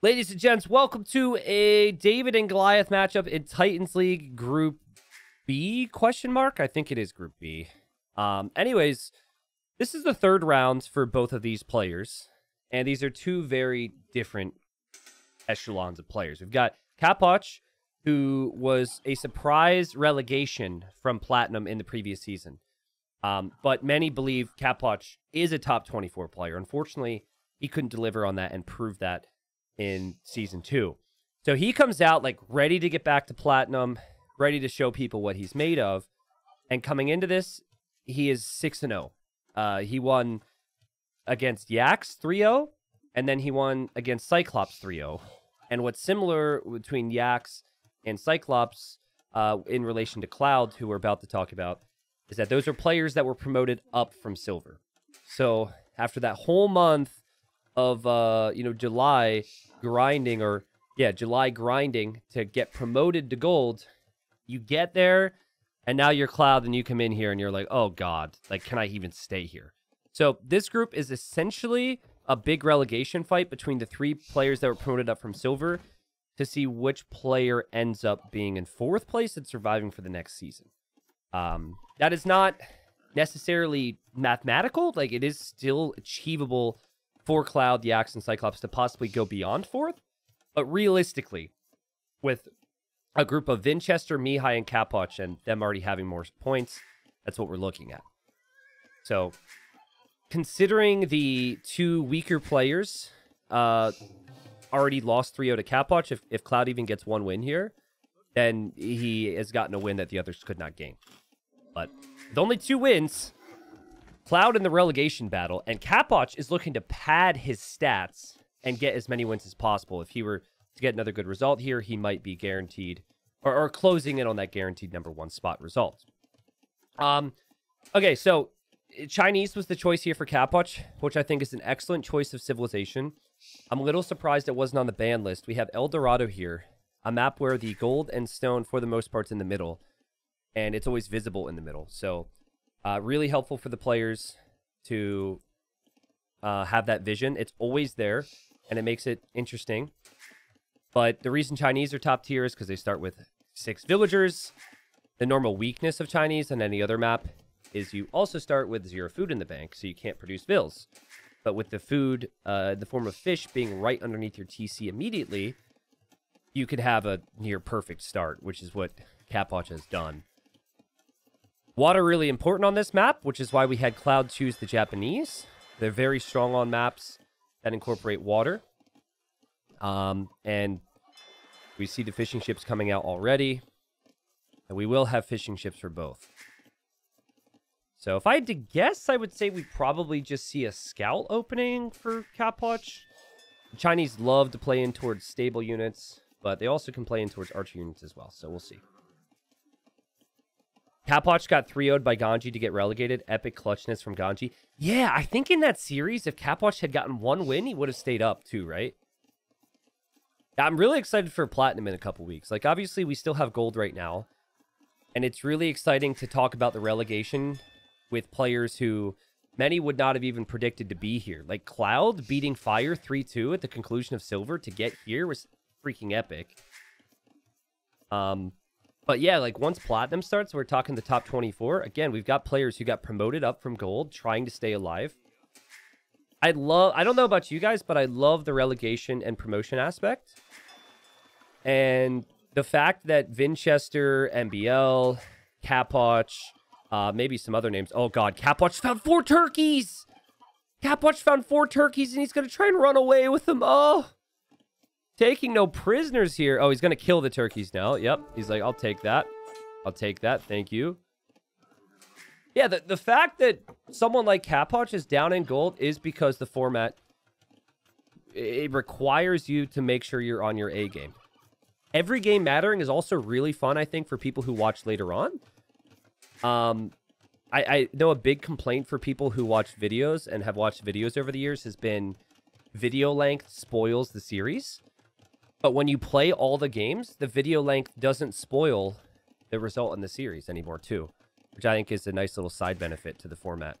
Ladies and gents, welcome to a David and Goliath matchup in Titans League Group B, question mark? I think it is Group B. Anyways, this is the third round for both of these players, and these are two very different echelons of players. We've got Capoch, who was a surprise relegation from Platinum in the previous season. But many believe Capoch is a top 24 player. Unfortunately, he couldn't deliver on that and prove that in Season 2. So he comes out like ready to get back to Platinum, ready to show people what he's made of. And coming into this, he is 6-0. He won against Yax 3-0, and then he won against Cyclops 3-0. And what's similar between Yax and Cyclops in relation to Cloud, who we're about to talk about, is that those are players that were promoted up from Silver. So after that whole month of July grinding to get promoted to Gold, you get there, and now you're Cloud, and you come in here, and you're like, oh God, like, can I even stay here? So this group is essentially a big relegation fight between the three players that were promoted up from Silver to see which player ends up being in fourth place and surviving for the next season. That is not necessarily mathematical. Like, it is still achievable for Cloud, Yax, and Cyclops to possibly go beyond fourth. But realistically, with a group of Vinchester, Mihai, and Capoch, and them already having more points, that's what we're looking at. So, considering the two weaker players already lost 3-0 to Capoch, if Cloud even gets one win here, then he has gotten a win that the others could not gain. But with only 2 wins, Cloud in the relegation battle, and Capoch is looking to pad his stats and get as many wins as possible. If he were to get another good result here, he might be guaranteed, or closing in on that guaranteed #1 spot result. Okay, so Chinese was the choice here for Capoch, which I think is an excellent choice of civilization. I'm a little surprised it wasn't on the ban list. We have El Dorado here, a map where the gold and stone, for the most part, is in the middle, and it's always visible in the middle. So really helpful for the players to have that vision. It's always there, and it makes it interesting. But the reason Chinese are top tier is because they start with 6 villagers. The normal weakness of Chinese on any other map is you also start with 0 food in the bank, so you can't produce vills. But with the food, the form of fish, being right underneath your TC immediately, you could have a near perfect start, which is what Capoch has done. Water really important on this map, which is why we had Cloud choose the Japanese. They're very strong on maps that incorporate water. And we see the fishing ships coming out already. And we will have fishing ships for both. So if I had to guess, I would say we probably just see a scout opening for Capoch. The Chinese love to play in towards stable units, but they also can play in towards archer units as well, so we'll see. Capoch got 3-0'd by Ganji to get relegated. Epic clutchness from Ganji. Yeah, I think in that series, if Capoch had gotten 1 win, he would have stayed up too, right? I'm really excited for Platinum in a couple weeks. Like, obviously, we still have Gold right now. And it's really exciting to talk about the relegation with players who many would not have even predicted to be here. Like, Cloud beating Fire 3-2 at the conclusion of Silver to get here was freaking epic. But yeah, like, once Platinum starts, we're talking the top 24. Again, we've got players who got promoted up from Gold, trying to stay alive. I don't know about you guys, but I love the relegation and promotion aspect. And the fact that Vinchester, MBL, Capoch, maybe some other names. Oh God, Capoch found 4 turkeys! Capoch found 4 turkeys, and he's going to try and run away with them. Oh! Taking no prisoners here. Oh, he's going to kill the turkeys now. Yep. He's like, I'll take that. I'll take that. Thank you. Yeah, the fact that someone like Capoch is down in Gold is because the format, it requires you to make sure you're on your A game. Every game mattering is also really fun, I think, for people who watch later on. I know a big complaint for people who watch videos and have watched videos over the years has been video length spoils the series. But when you play all the games, the video length doesn't spoil the result in the series anymore, too. Which I think is a nice little side benefit to the format.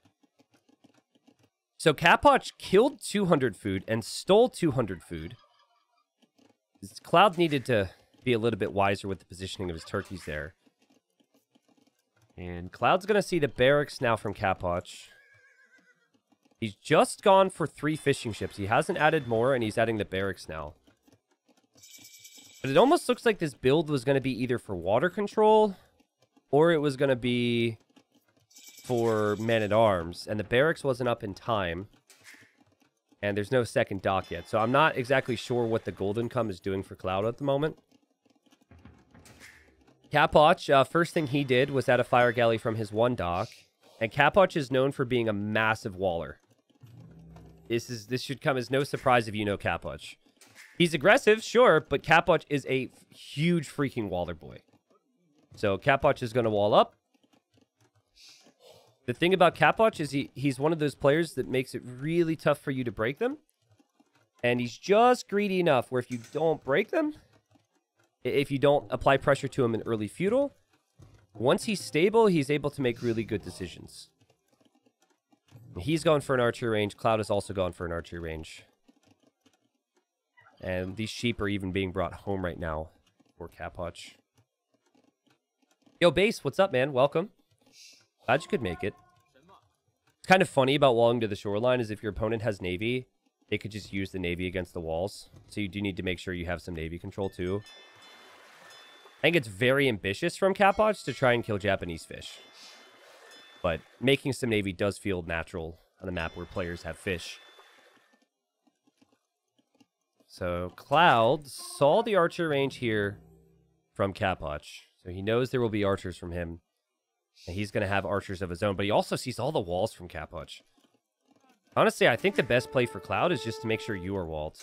So Capoch killed 200 food and stole 200 food. Cloud needed to be a little bit wiser with the positioning of his turkeys there. And Cloud's going to see the barracks now from Capoch. He's just gone for 3 fishing ships. He hasn't added more, and he's adding the barracks now. But it almost looks like this build was going to be either for water control, or it was going to be for men-at-arms. And the barracks wasn't up in time. And there's no second dock yet. So I'm not exactly sure what the gold income is doing for Cloud at the moment. Capoch, first thing he did was add a fire galley from his 1 dock. And Capoch is known for being a massive waller. This should come as no surprise if you know Capoch. He's aggressive, sure, but Capoch is a huge freaking waller boy. So Capoch is going to wall up. The thing about Capoch is he's one of those players that makes it really tough for you to break them. And he's just greedy enough where if you don't break them, if you don't apply pressure to him in early feudal, once he's stable, he's able to make really good decisions. He's going for an archery range. Cloud has also gone for an archery range. And these sheep are even being brought home right now for Capoch. Yo, Base, what's up, man? Welcome. Glad you could make it. It's kind of funny about walling to the shoreline is if your opponent has navy, they could just use the navy against the walls. So you do need to make sure you have some navy control too. I think it's very ambitious from Capoch to try and kill Japanese fish. But making some navy does feel natural on a map where players have fish. So Cloud saw the archer range here from Capoch. So he knows there will be archers from him. And he's going to have archers of his own. But he also sees all the walls from Capoch. Honestly, I think the best play for Cloud is just to make sure you are walled.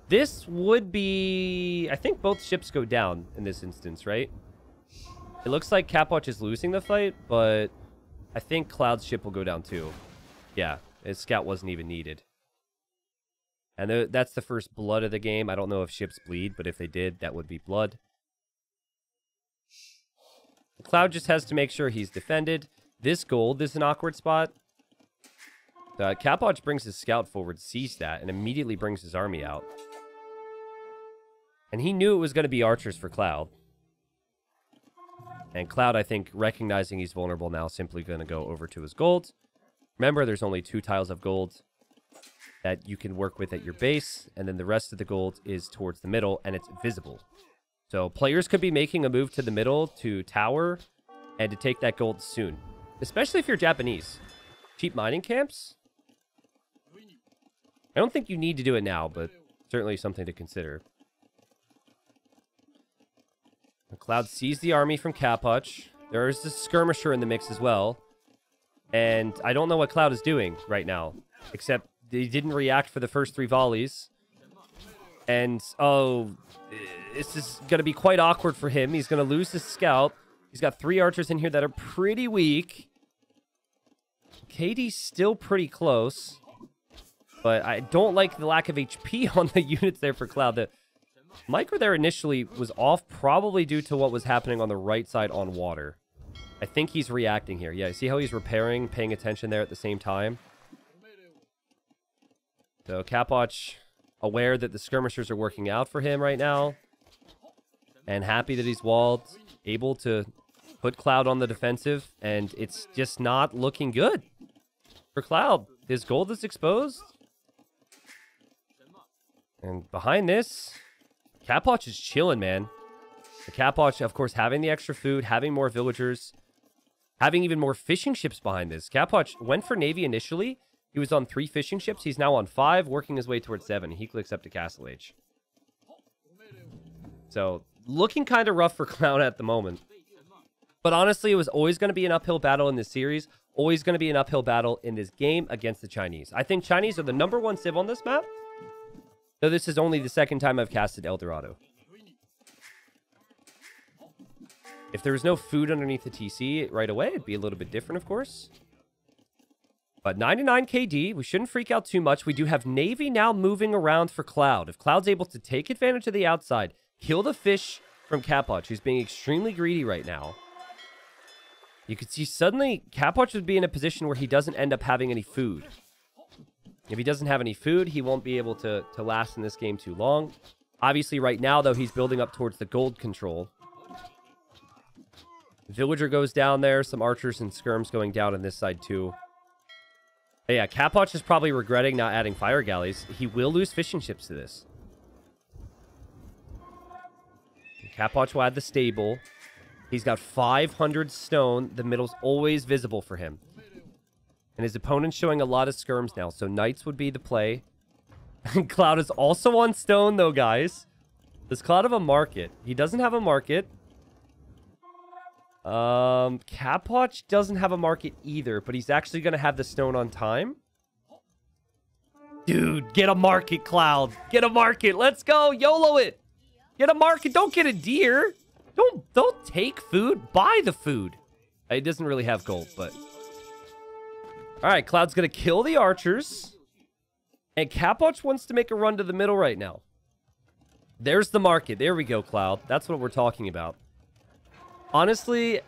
This would be... I think both ships go down in this instance, right? It looks like Capoch is losing the fight, but I think Cloud's ship will go down too. Yeah, his scout wasn't even needed. And that's the first blood of the game. I don't know if ships bleed, but if they did, that would be blood. Cloud just has to make sure he's defended. This gold is an awkward spot. Capoch brings his scout forward, sees that, and immediately brings his army out. And he knew it was going to be archers for Cloud. And Cloud, I think, recognizing he's vulnerable now, simply going to go over to his gold. Remember, there's only 2 tiles of gold that you can work with at your base, and then the rest of the gold is towards the middle, and it's visible. So players could be making a move to the middle to tower and to take that gold soon, especially if you're Japanese. Cheap mining camps? I don't think you need to do it now, but certainly something to consider. Cloud sees the army from Capoch. There's a skirmisher in the mix as well. And I don't know what Cloud is doing right now, except he didn't react for the first 3 volleys. And, oh, this is going to be quite awkward for him. He's going to lose his scout. He's got 3 archers in here that are pretty weak. KD's still pretty close. But I don't like the lack of HP on the units there for Cloud. The micro there initially was off, probably due to what was happening on the right side on water. I think he's reacting here. Yeah, see how he's repairing, paying attention there at the same time? So Capoch, aware that the skirmishers are working out for him right now. And happy that he's walled, able to put Cloud on the defensive. And it's just not looking good for Cloud. His gold is exposed. And behind this, Capoch is chilling, man. The Capoch, of course, having the extra food, having more villagers, having even more fishing ships behind this. Capoch went for Navy initially. He was on 3 fishing ships. He's now on 5, working his way towards 7. He clicks up to Castle Age. So, looking kind of rough for Cloud at the moment. But honestly, it was always going to be an uphill battle in this series. Always going to be an uphill battle in this game against the Chinese. I think Chinese are the #1 civ on this map. Though this is only the 2nd time I've casted El Dorado. If there was no food underneath the TC right away, it'd be a little bit different, of course. But 99 KD, we shouldn't freak out too much. We do have Navy now moving around for Cloud. If Cloud's able to take advantage of the outside, kill the fish from Capoch, who's being extremely greedy right now. You could see suddenly Capoch would be in a position where he doesn't end up having any food. If he doesn't have any food, he won't be able to last in this game too long. Obviously, right now, though, he's building up towards the gold control. Villager goes down there. Some archers and skirms going down on this side, too. But yeah, Capoch is probably regretting not adding fire galleys. He will lose fishing ships to this. Capoch will add the stable. He's got 500 stone. The middle's always visible for him. And his opponent's showing a lot of skirms now, so knights would be the play. Cloud is also on stone, though, guys. Does Cloud have a market? He doesn't have a market. Capoch doesn't have a market either, but he's actually going to have the stone on time. Dude, get a market, Cloud. Get a market. Let's go. YOLO it. Get a market. Don't get a deer. Don't take food. Buy the food. It doesn't really have gold, but... All right, Cloud's going to kill the archers. And Capoch wants to make a run to the middle right now. There's the market. There we go, Cloud. That's what we're talking about. Honestly,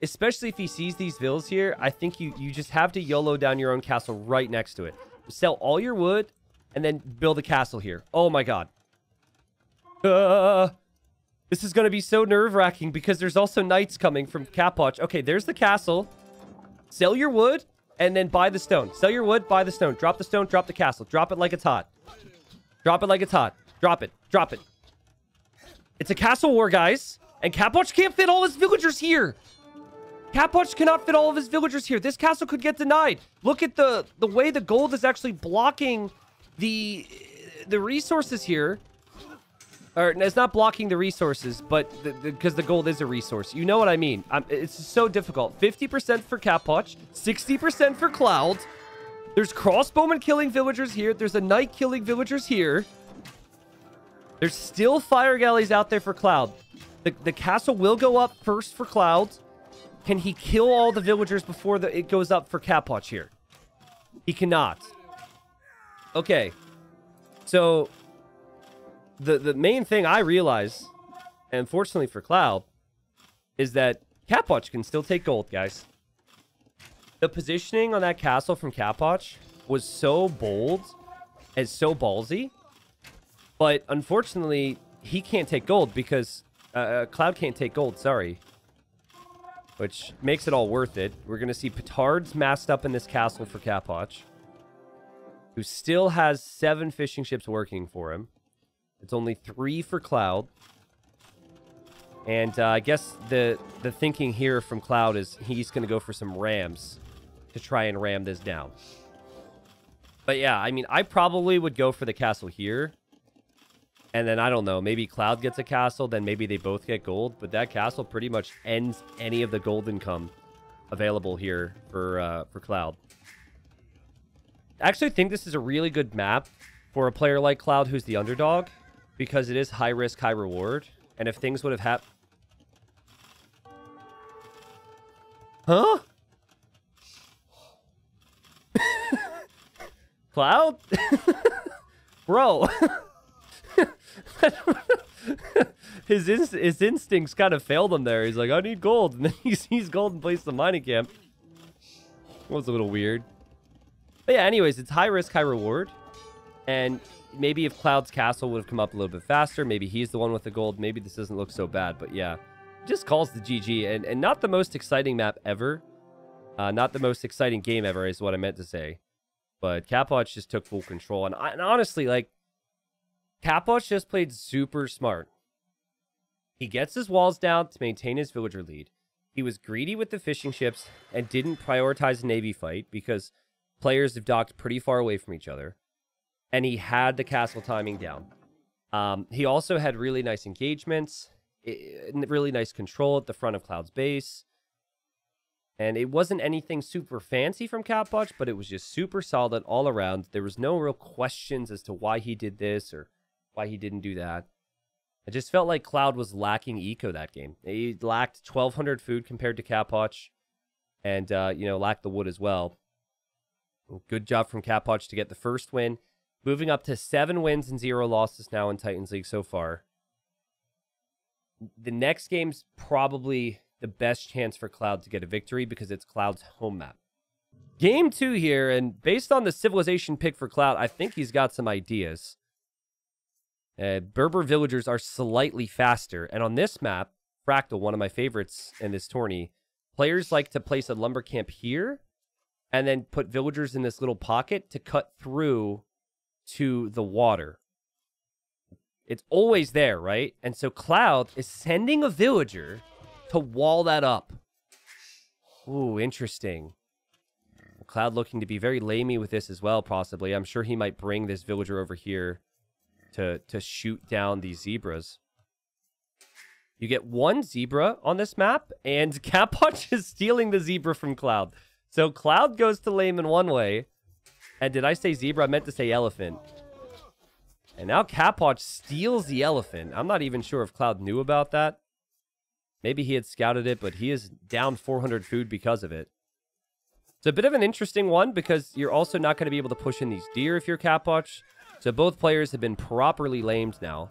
especially if he sees these villas here, I think you just have to YOLO down your own castle right next to it. Sell all your wood and then build a castle here. Oh, my God. This is going to be so nerve-wracking because there's also knights coming from Capoch. Okay, there's the castle. Sell your wood and then buy the stone. Sell your wood, buy the stone. Drop the stone, drop the castle. Drop it like it's hot. Drop it like it's hot. Drop it. Drop it. It's a castle war, guys. And Capoch can't fit all his villagers here. Capoch cannot fit all of his villagers here. This castle could get denied. Look at the way the gold is actually blocking the resources here. Or it's not blocking the resources, but because the gold is a resource. You know what I mean? It's so difficult. 50% for Capoch, 60% for Cloud. There's crossbowmen killing villagers here. There's a knight killing villagers here. There's still fire galleys out there for Cloud. The castle will go up first for Cloud. Can he kill all the villagers before it goes up for Capoch here? He cannot. Okay. So... The main thing I realize, and fortunately for Cloud, is that Capoch can still take gold, guys. The positioning on that castle from Capoch was so bold and so ballsy, but unfortunately, he can't take gold because Cloud can't take gold, sorry. Which makes it all worth it. We're going to see petards massed up in this castle for Capoch, who still has 7 fishing ships working for him. It's only 3 for Cloud. And I guess the thinking here from Cloud is he's going to go for some rams to try and ram this down. But yeah, I mean, I probably would go for the castle here. And then, I don't know, maybe Cloud gets a castle, then maybe they both get gold. But that castle pretty much ends any of the gold income available here for Cloud. I actually think this is a really good map for a player like Cloud who's the underdog, because it is high risk, high reward. And if things would have happened... Huh? Cloud? Bro. His instincts kind of failed him there. He's like, I need gold. And then he sees gold and places the mining camp. That was a little weird. But yeah, anyways, it's high risk, high reward. And maybe if Cloud's castle would have come up a little bit faster, maybe he's the one with the gold, maybe this doesn't look so bad. But yeah, just calls the GG. And not the most exciting map ever. Not the most exciting game ever is what I meant to say. But Capoch just took full control. And honestly, like, Capoch just played super smart. He gets his walls down to maintain his villager lead. He was greedy with the fishing ships and didn't prioritize the navy fight because players have docked pretty far away from each other. And he had the castle timing down. He also had really nice engagements, really nice control at the front of Cloud's base. And it wasn't anything super fancy from Capoch, but it was just super solid all around. There was no real questions as to why he did this or why he didn't do that. I just felt like Cloud was lacking eco that game. He lacked 1,200 food compared to Capoch, and, lacked the wood as well. Good job from Capoch to get the first win. Moving up to 7 wins and 0 losses now in Titans League so far. The next game's probably the best chance for Cloud to get a victory because it's Cloud's home map. Game 2 here, and based on the civilization pick for Cloud, I think he's got some ideas. Berber villagers are slightly faster. And on this map, Fractal, one of my favorites in this tourney, players like to place a lumber camp here and then put villagers in this little pocket to cut through to the water. It's always there, right? And so Cloud is sending a villager to wall that up. Ooh, interesting. Cloud looking to be very lamey with this as well, possibly. I'm sure he might bring this villager over here to shoot down these zebras. You get one zebra on this map, and Capoch is stealing the zebra from Cloud. So Cloud goes to lame in one way. And did I say zebra? I meant to say elephant. And now Capoch steals the elephant. I'm not even sure if Cloud knew about that. Maybe he had scouted it, but he is down 400 food because of it. It's a bit of an interesting one because you're also not going to be able to push in these deer if you're Capoch. So both players have been properly lamed now.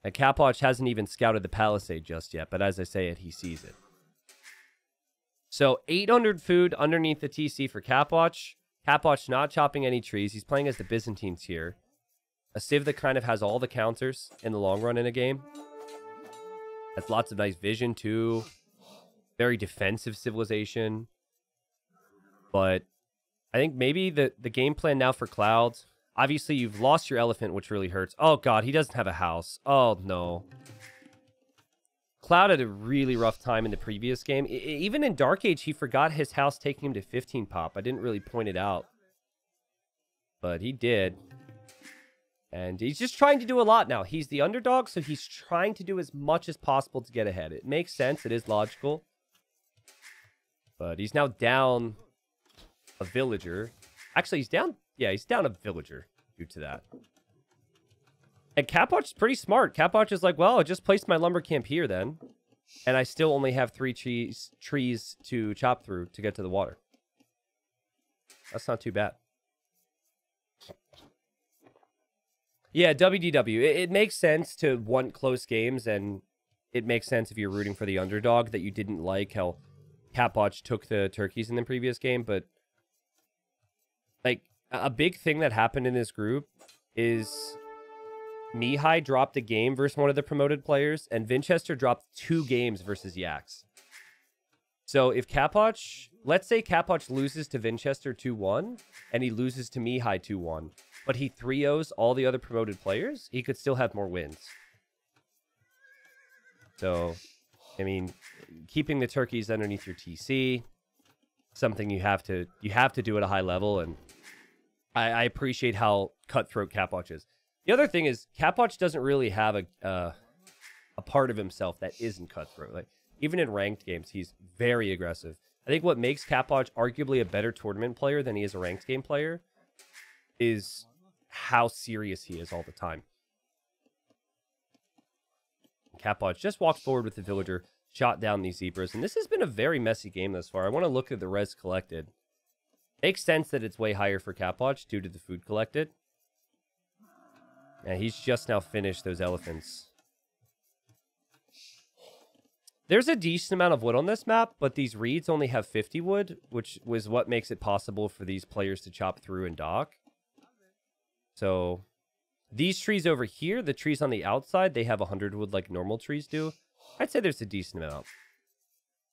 And Capoch hasn't even scouted the palisade just yet, but as I say it, he sees it. So 800 food underneath the TC for Capoch. Capoch not chopping any trees. He's playing as the Byzantines here. A civ that kind of has all the counters in the long run in a game. Has lots of nice vision too. Very defensive civilization. But I think maybe the game plan now for Cloud, obviously you've lost your elephant, which really hurts. Oh god, he doesn't have a house. Oh no. Cloud had a really rough time in the previous game. Even in Dark Age, he forgot his house taking him to 15 pop. I didn't really point it out. But he did. And he's just trying to do a lot now. He's the underdog, so he's trying to do as much as possible to get ahead. It makes sense. It is logical. But he's now down a villager. Actually, he's down... Yeah, he's down a villager due to that. And Capoch is pretty smart. Capoch is like, well, I just placed my lumber camp here then. And I still only have 3 trees to chop through to get to the water. That's not too bad. Yeah, WDW. It makes sense to want close games, and it makes sense if you're rooting for the underdog that you didn't like how Capoch took the turkeys in the previous game. But, like, a big thing that happened in this group is Mihai dropped a game versus one of the promoted players, and Vinchester dropped 2 games versus Yax. So if Capoch, let's say Capoch loses to Vinchester 2-1, and he loses to Mihai 2-1, but he 3-0s all the other promoted players, he could still have more wins. So, I mean, keeping the turkeys underneath your TC, something you have to do at a high level, and I appreciate how cutthroat Capoch is. The other thing is, Capoch doesn't really have a part of himself that isn't cutthroat. Like, even in ranked games, he's very aggressive. I think what makes Capoch arguably a better tournament player than he is a ranked game player is how serious he is all the time. Capoch just walked forward with the villager, shot down these zebras, and this has been a very messy game thus far. I want to look at the res collected. Makes sense that it's way higher for Capoch due to the food collected. And he's just now finished those elephants. There's a decent amount of wood on this map, but these reeds only have 50 wood, which was what makes it possible for these players to chop through and dock. So these trees over here, the trees on the outside, they have 100 wood like normal trees do. I'd say there's a decent amount.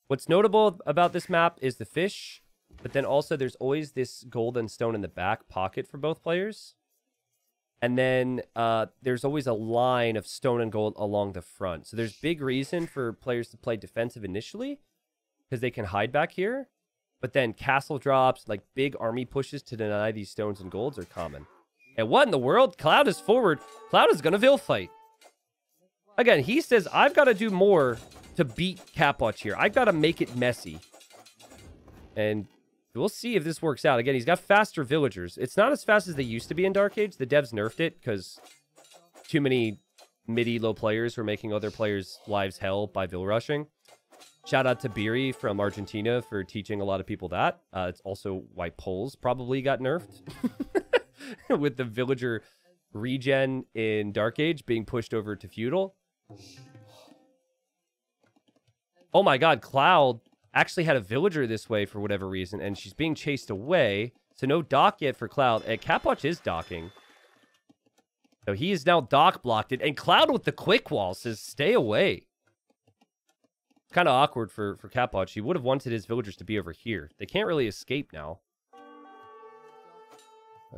What's notable about this map is the fish, but then also there's always this golden stone in the back pocket for both players. And then there's always a line of stone and gold along the front. So there's big reason for players to play defensive initially because they can hide back here. But then castle drops, like big army pushes to deny these stones and golds are common. And what in the world? Cloud is forward. Cloud is going to Vil fight. Again, he says, I've got to do more to beat Capoch here. I've got to make it messy. And we'll see if this works out. Again, he's got faster villagers. It's not as fast as they used to be in Dark Age. The devs nerfed it because too many mid-elo players were making other players' lives hell by Vil rushing. Shout out to Biri from Argentina for teaching a lot of people that. It's also why Poles probably got nerfed. With the villager regen in Dark Age being pushed over to Feudal. Oh my god, Cloud actually had a villager this way for whatever reason, and she's being chased away. So no dock yet for Cloud. And Capwatch is docking. So he is now dock blocked it. And Cloud with the quick wall says, stay away. Kind of awkward for Capwatch. He would have wanted his villagers to be over here. They can't really escape now.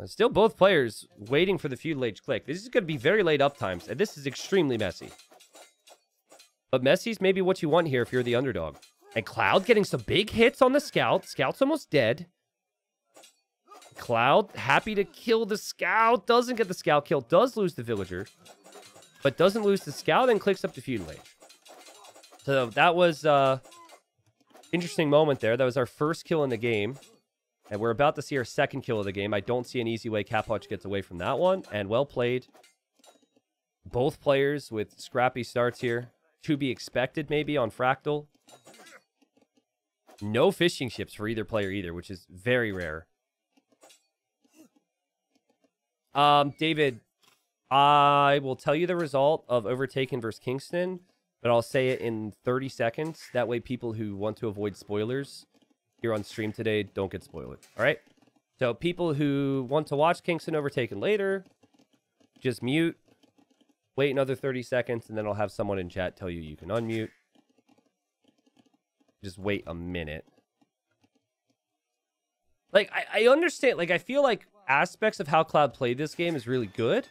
Still both players waiting for the feudal age click. This is going to be very late up times, and this is extremely messy. But messy's maybe what you want here if you're the underdog. And Cloud getting some big hits on the Scout. Scout's almost dead. Cloud happy to kill the Scout. Doesn't get the Scout kill. Does lose the villager. But doesn't lose the Scout and clicks up to feudal age. So that was interesting moment there. That was our first kill in the game. And we're about to see our second kill of the game. I don't see an easy way Capwatch gets away from that one. And well played. Both players with scrappy starts here. To be expected, maybe, on Fractal. No fishing ships for either player either, which is very rare. David, I will tell you the result of Overtaken versus Kingston, but I'll say it in 30 seconds. That way people who want to avoid spoilers here on stream today don't get spoiled. All right? So people who want to watch Kingston Overtaken later, just mute. Wait another 30 seconds, and then I'll have someone in chat tell you can unmute. Just wait a minute. Like, I understand. Like, I feel like aspects of how Cloud played this game is really good,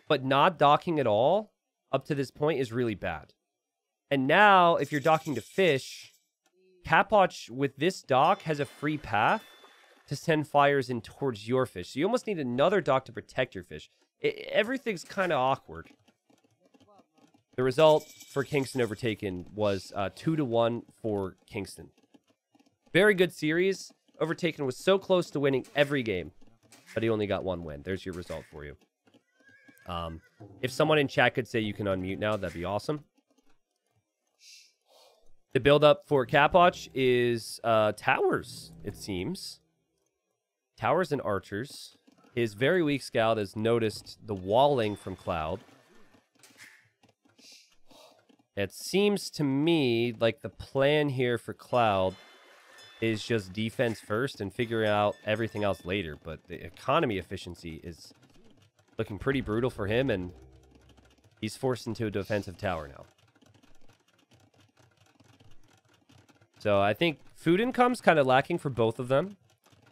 but not docking at all up to this point is really bad. And now, if you're docking to fish, Capwatch with this dock has a free path to send fires in towards your fish. So you almost need another dock to protect your fish. Everything's kind of awkward. The result for Kingston Overtaken was 2-1 for Kingston. Very good series. Overtaken was so close to winning every game, but he only got one win. There's your result for you. If someone in chat could say you can unmute now, that'd be awesome. The build-up for Capwatch is towers, it seems. Towers and archers. His very weak Scout has noticed the walling from Cloud. It seems to me like the plan here for Cloud is just defense first and figure out everything else later. But the economy efficiency is looking pretty brutal for him, and he's forced into a defensive tower now. So I think food income's kind of lacking for both of them.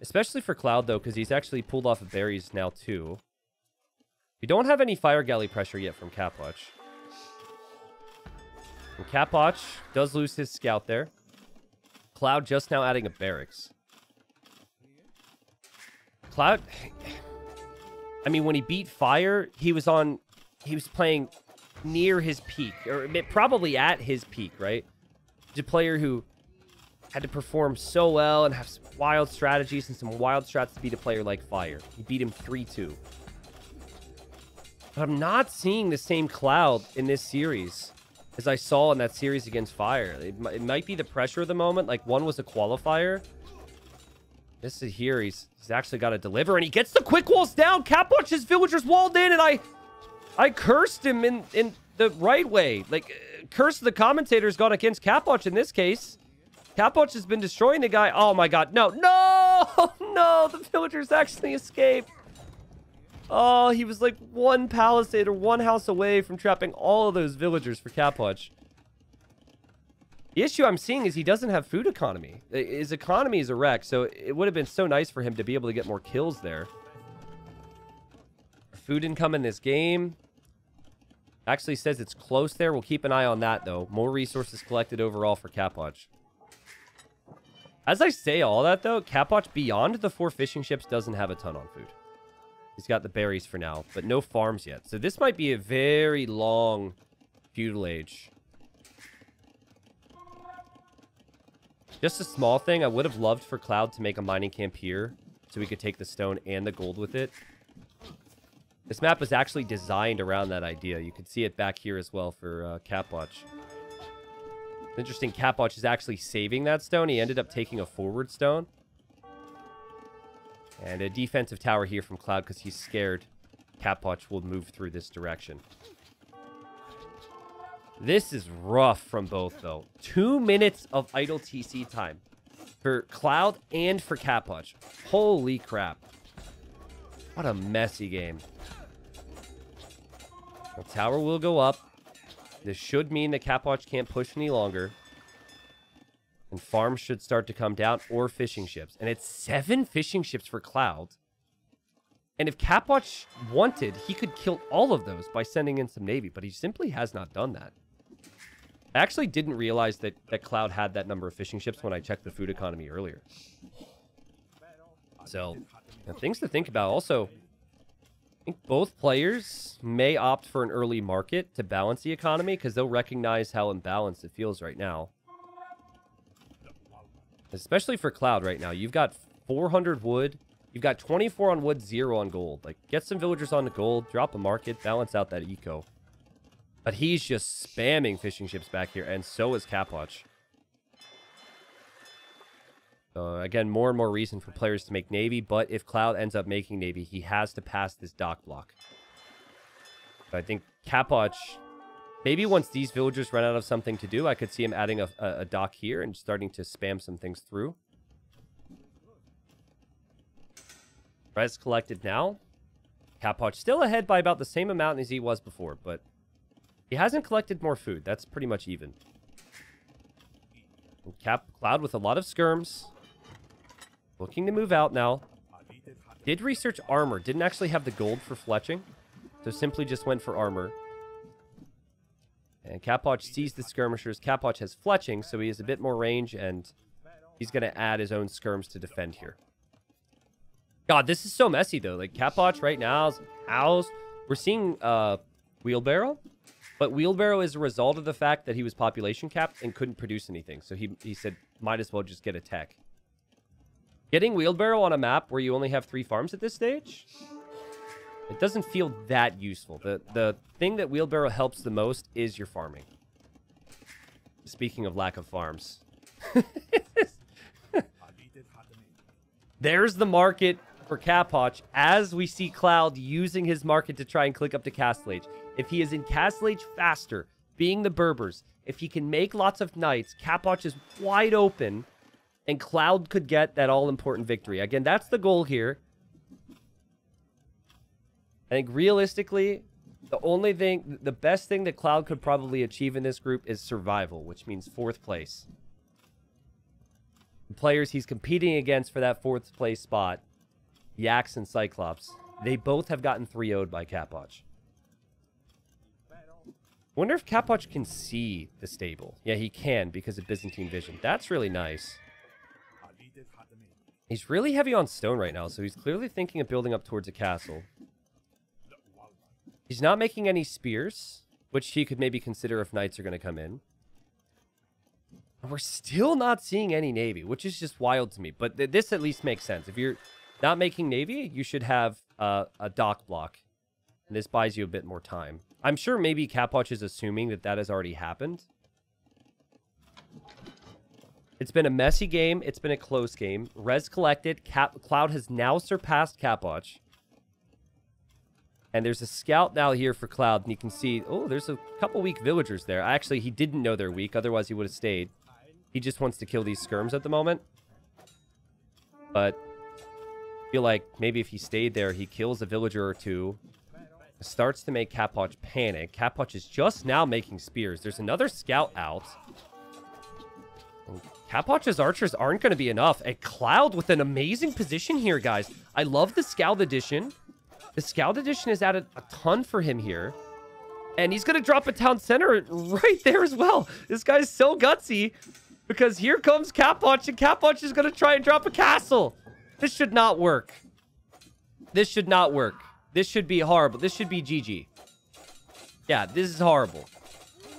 Especially for Cloud, though, because he's actually pulled off of berries now, too. We don't have any fire galley pressure yet from Capwatch. And Capwatch does lose his Scout there. Cloud just now adding a barracks. Cloud... I mean, when he beat Fire, he was playing near his peak. Or probably at his peak, right? He's a player who had to perform so well and have some wild strategies and some wild strats to beat a player like Fire. He beat him 3-2. But I'm not seeing the same Cloud in this series as I saw in that series against Fire. It might be the pressure of the moment. Like, one was a qualifier. This is here. He's actually got to deliver, and he gets the quick walls down. Capwatch's villagers walled in, and I cursed him in the right way. Like, curse the commentators gone against Capwatch in this case. Capwatch has been destroying the guy. Oh my god. No. No! No! The villagers actually escaped. Oh, he was like one palisade or one house away from trapping all of those villagers for Capwatch. The issue I'm seeing is he doesn't have food economy. His economy is a wreck, so it would have been so nice for him to be able to get more kills there. Food income in this game actually says it's close there. We'll keep an eye on that, though. More resources collected overall for Capwatch. As I say all that, though, Capwatch beyond the 4 fishing ships doesn't have a ton on food. He's got the berries for now, but no farms yet. So this might be a very long feudal age. Just a small thing. I would have loved for Cloud to make a mining camp here so we could take the stone and the gold with it. This map was actually designed around that idea. You can see it back here as well for Capwatch. Interesting, Capwatch is actually saving that stone. He ended up taking a forward stone. And a defensive tower here from Cloud because he's scared Capwatch will move through this direction. This is rough from both, though. 2 minutes of idle TC time for Cloud and for Catpotch. Holy crap. What a messy game. The tower will go up. This should mean that Catpotch can't push any longer. And farms should start to come down, or fishing ships. And it's 7 fishing ships for Cloud. And if Catpotch wanted, he could kill all of those by sending in some Navy, but he simply has not done that. I actually didn't realize that Cloud had that number of fishing ships when I checked the food economy earlier. So, things to think about. Also, I think both players may opt for an early market to balance the economy because they'll recognize how imbalanced it feels right now. Especially for Cloud right now. You've got 400 wood. You've got 24 on wood, 0 on gold. Like, get some villagers on the gold, drop a market, balance out that eco. But he's just spamming fishing ships back here, and so is Catpotch. So, again, more and more reason for players to make Navy, but if Cloud ends up making Navy, he has to pass this dock block. So I think Catpotch, maybe once these villagers run out of something to do, I could see him adding a dock here and starting to spam some things through. Res collected now. Catpotch still ahead by about the same amount as he was before, but he hasn't collected more food. That's pretty much even. And Cloud with a lot of skirms. Looking to move out now. Did research armor. Didn't actually have the gold for fletching. So simply just went for armor. And Catpotch sees the skirmishers. Catpotch has fletching, so he has a bit more range, and he's going to add his own skirms to defend here. God, this is so messy, though. Like, Catpotch right now is house. We're seeing Wheelbarrow. But Wheelbarrow is a result of the fact that he was population capped and couldn't produce anything. So he said, might as well just get a tech. Getting Wheelbarrow on a map where you only have 3 farms at this stage, it doesn't feel that useful. The thing that Wheelbarrow helps the most is your farming. Speaking of lack of farms. There's the market for Catpotch as we see Cloud using his market to try and click up to Castle Age. If he is in Castle Age faster, being the Berbers, if he can make lots of knights, Catpotch is wide open, and Cloud could get that all-important victory. Again, that's the goal here. I think realistically, the best thing that Cloud could probably achieve in this group is survival, which means 4th place. The players he's competing against for that 4th place spot, Yax and Cyclops, they both have gotten 3-0'd by Catpotch. Wonder if Catpotch can see the stable. Yeah, he can because of Byzantine vision. That's really nice. He's really heavy on stone right now, so he's clearly thinking of building up towards a castle. He's not making any spears, which he could maybe consider if knights are going to come in. And we're still not seeing any navy, which is just wild to me. But this at least makes sense. If you're not making navy, you should have a dock block. And this buys you a bit more time. I'm sure maybe Catpotch is assuming that that has already happened. It's been a messy game. It's been a close game. Res collected. Cloud has now surpassed Catpotch. And there's a scout now here for Cloud. And you can see, oh, there's a couple weak villagers there. Actually, he didn't know they're weak. Otherwise, he would have stayed. He just wants to kill these skirms at the moment. But I feel like maybe if he stayed there, he kills a villager or two. Starts to make Catpotch panic. Catpotch is just now making spears. There's another scout out. And Catpotch's archers aren't going to be enough. A Cloud with an amazing position here, guys. I love the Scout Edition. The Scout Edition has added a ton for him here. And he's going to drop a town center right there as well. This guy's so gutsy because here comes Catpotch, and Catpotch is going to try and drop a castle. This should not work. This should not work. This should be horrible. This should be GG. Yeah, this is horrible.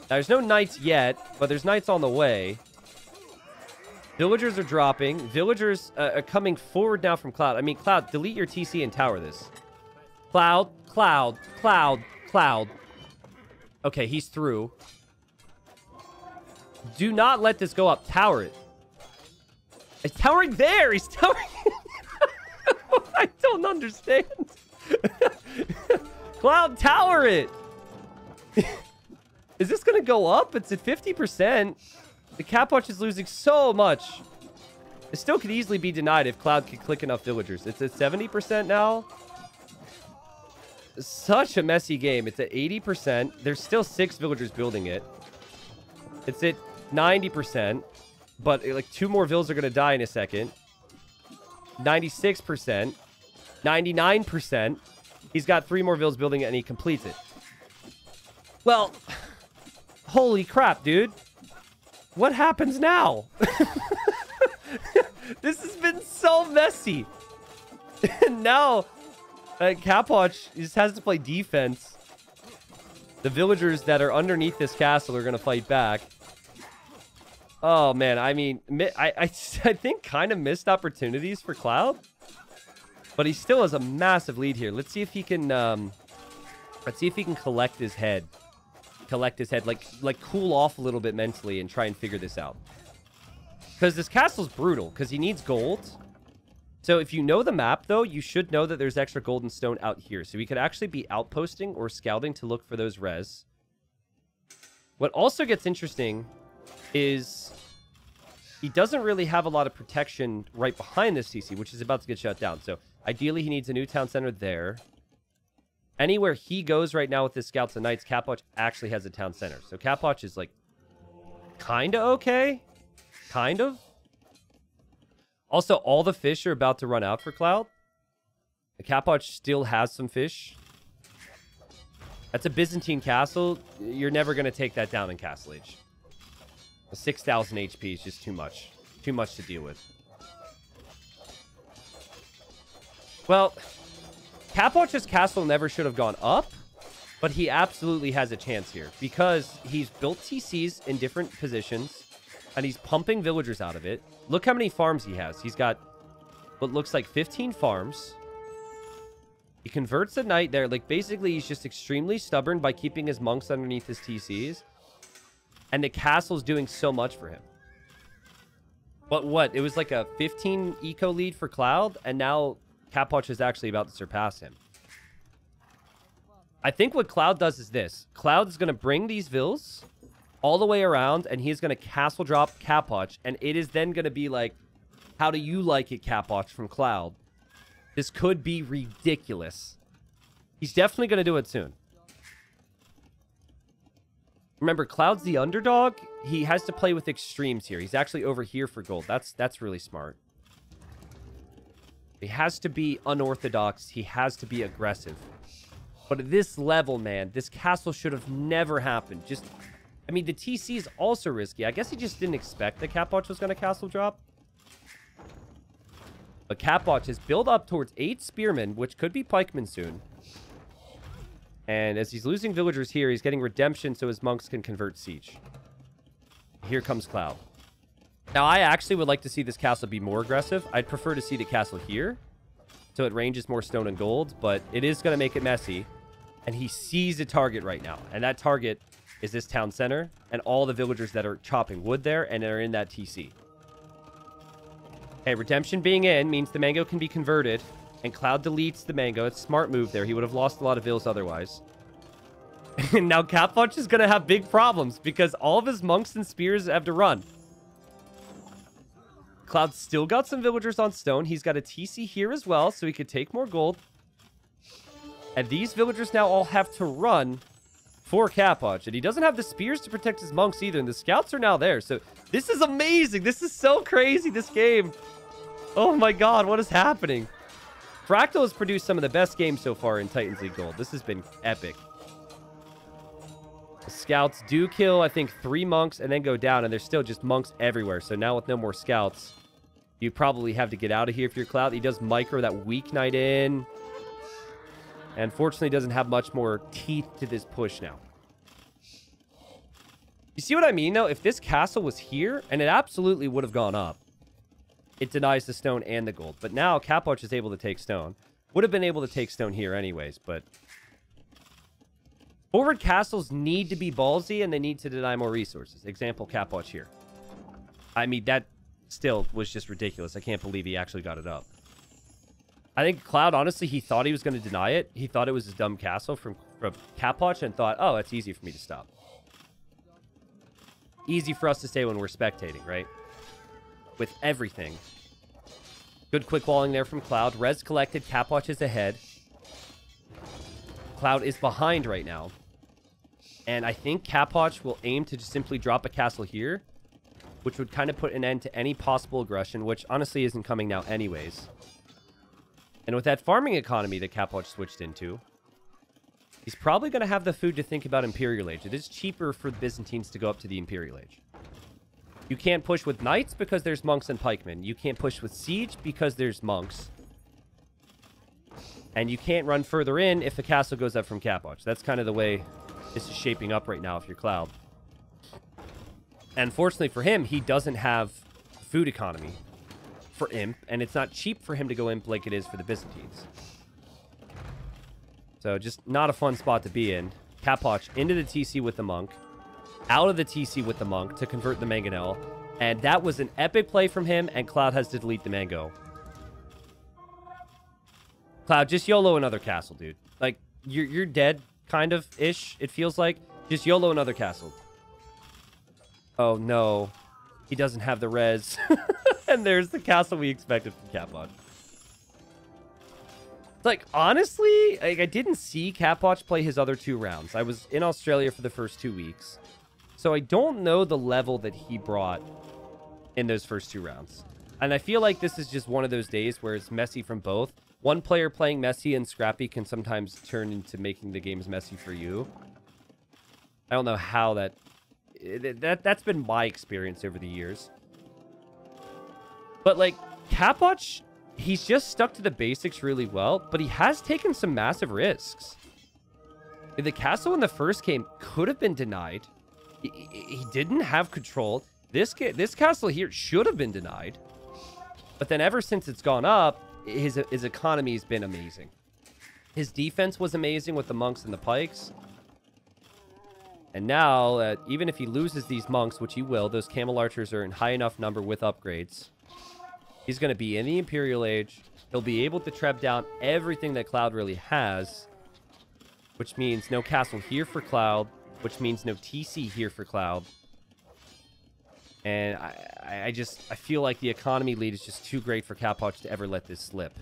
Now, there's no knights yet, but there's knights on the way. Villagers are dropping. Villagers are coming forward now from Cloud. I mean, Cloud, delete your TC and tower this. Cloud, Cloud, Cloud, Cloud. Okay, he's through. Do not let this go up. Tower it. He's towering there. He's towering. I don't understand. Cloud, tower it. Is this going to go up? It's at 50%. The Cap Watch is losing so much. It still could easily be denied if Cloud could click enough villagers. It's at 70% now. Such a messy game. It's at 80%. There's still 6 villagers building it. It's at 90%. But like 2 more vills are going to die in a second. 96%. 99%. He's got 3 more vills building it and he completes it. Well, holy crap, dude. What happens now? This has been so messy. And now, Cap Watch just has to play defense. The villagers that are underneath this castle are going to fight back. Oh, man. I mean, I think kind of missed opportunities for Cloud. But he still has a massive lead here. Let's see if he can... let's see if he can collect his head. Like cool off a little bit mentally and try and figure this out. Because this castle's brutal, because he needs gold. So if you know the map, though, you should know that there's extra gold and stone out here. So he could actually be outposting or scouting to look for those res. What also gets interesting is he doesn't really have a lot of protection right behind this TC, which is about to get shut down. So ideally, he needs a new town center there. Anywhere he goes right now with his scouts and knights, Cap Watch actually has a town center. So Cap Watch is like kind of okay. Kind of. Also, all the fish are about to run out for Cloud. The Cap Watch still has some fish. That's a Byzantine castle. You're never going to take that down in Castle Age. 6,000 HP is just too much. Too much to deal with. Well, Cap Watch's castle never should have gone up, but he absolutely has a chance here because he's built TCs in different positions. And he's pumping villagers out of it. Look how many farms he has. He's got what looks like 15 farms. He converts a knight there. Like, basically, he's just extremely stubborn by keeping his monks underneath his TCs. And the castle's doing so much for him. But what? It was like a 15 eco lead for Cloud. And now Cap Watch is actually about to surpass him. I think what Cloud does is this. Cloud is going to bring these vills all the way around, and he's going to castle drop Cap Watch, and it is then going to be like, how do you like it, Cap Watch, from Cloud? This could be ridiculous. He's definitely going to do it soon. Remember, Cloud's the underdog. He has to play with extremes here. He's actually over here for gold. That's really smart. He has to be unorthodox. He has to be aggressive. But at this level, man, this castle should have never happened. I mean, the TC is also risky. I guess he just didn't expect that Cap Watch was going to castle drop. But Cap Watch is built up towards 8 spearmen, which could be pikemen soon. And as he's losing villagers here, he's getting redemption so his monks can convert siege. Here comes Cloud. Now, I actually would like to see this castle be more aggressive. I'd prefer to see the castle here, so it ranges more stone and gold, but it is going to make it messy. And he sees a target right now, and that target is this town center and all the villagers that are chopping wood there and are in that TC. Okay, redemption being in means the mango can be converted, and Cloud deletes the mango. It's a smart move there. He would have lost a lot of vills otherwise. And now Cap Watch is going to have big problems because all of his monks and spears have to run. Cloud's still got some villagers on stone. He's got a TC here as well, so he could take more gold. And these villagers now all have to run for Cap Watch. And he doesn't have the spears to protect his monks either. And the scouts are now there. So this is amazing. This is so crazy, this game. Oh my god, what is happening? Fractal has produced some of the best games so far in Titans League Gold. This has been epic. The scouts do kill, I think, 3 monks and then go down. And there's still just monks everywhere. So now with no more scouts, you probably have to get out of here if you're Cloud. He does micro that weak knight in. And fortunately, doesn't have much more teeth to this push now. You see what I mean, though? If this castle was here, and it absolutely would have gone up, it denies the stone and the gold. But now, Cap Watch is able to take stone. Would have been able to take stone here anyways, but... Forward castles need to be ballsy, and they need to deny more resources. Example, Cap Watch here. I mean, that still was just ridiculous. I can't believe he actually got it up. I think Cloud, honestly, he thought he was going to deny it. He thought it was his dumb castle from Cap Watch and thought, oh, it's easy for me to stop. Easy for us to say when we're spectating, right? With everything. Good quick walling there from Cloud. Res collected. Capwatch is ahead. Cloud is behind right now. And I think Capwatch will aim to just simply drop a castle here, which would kind of put an end to any possible aggression, which honestly isn't coming now anyways. And with that farming economy that Capwatch switched into, he's probably going to have the food to think about Imperial Age. It is cheaper for the Byzantines to go up to the Imperial Age. You can't push with knights because there's monks and pikemen. You can't push with siege because there's monks. And you can't run further in if the castle goes up from Capwatch. That's kind of the way this is shaping up right now if you're Cloud. And fortunately for him, he doesn't have food economy for Imp, and it's not cheap for him to go Imp like it is for the Byzantines. So just not a fun spot to be in. Capwatch into the TC with the monk, out of the TC with the monk to convert the mangonel, and that was an epic play from him, and Cloud has to delete the mango. Cloud, just YOLO another castle, dude. Like, you're dead, kind of-ish, it feels like. Just YOLO another castle. Oh, no. He doesn't have the res. And there's the castle we expected from Capwatch. Like, honestly, I didn't see Capwatch play his other 2 rounds. I was in Australia for the first 2 weeks. So I don't know the level that he brought in those first 2 rounds. And I feel like this is just one of those days where it's messy from both. One player playing messy and scrappy can sometimes turn into making the games messy for you. I don't know how that's been my experience over the years. But, like, Capwatch, he's just stuck to the basics really well, but he has taken some massive risks. The castle in the first game could have been denied. He didn't have control. This castle here should have been denied. But then ever since it's gone up, his economy's been amazing. His defense was amazing with the monks and the pikes. And now, even if he loses these monks, which he will, those camel archers are in high enough number with upgrades. He's going to be in the Imperial Age. He'll be able to trap down everything that Cloud really has. Which means no castle here for Cloud. Which means no TC here for Cloud. And I feel like the economy lead is just too great for Capwatch to ever let this slip.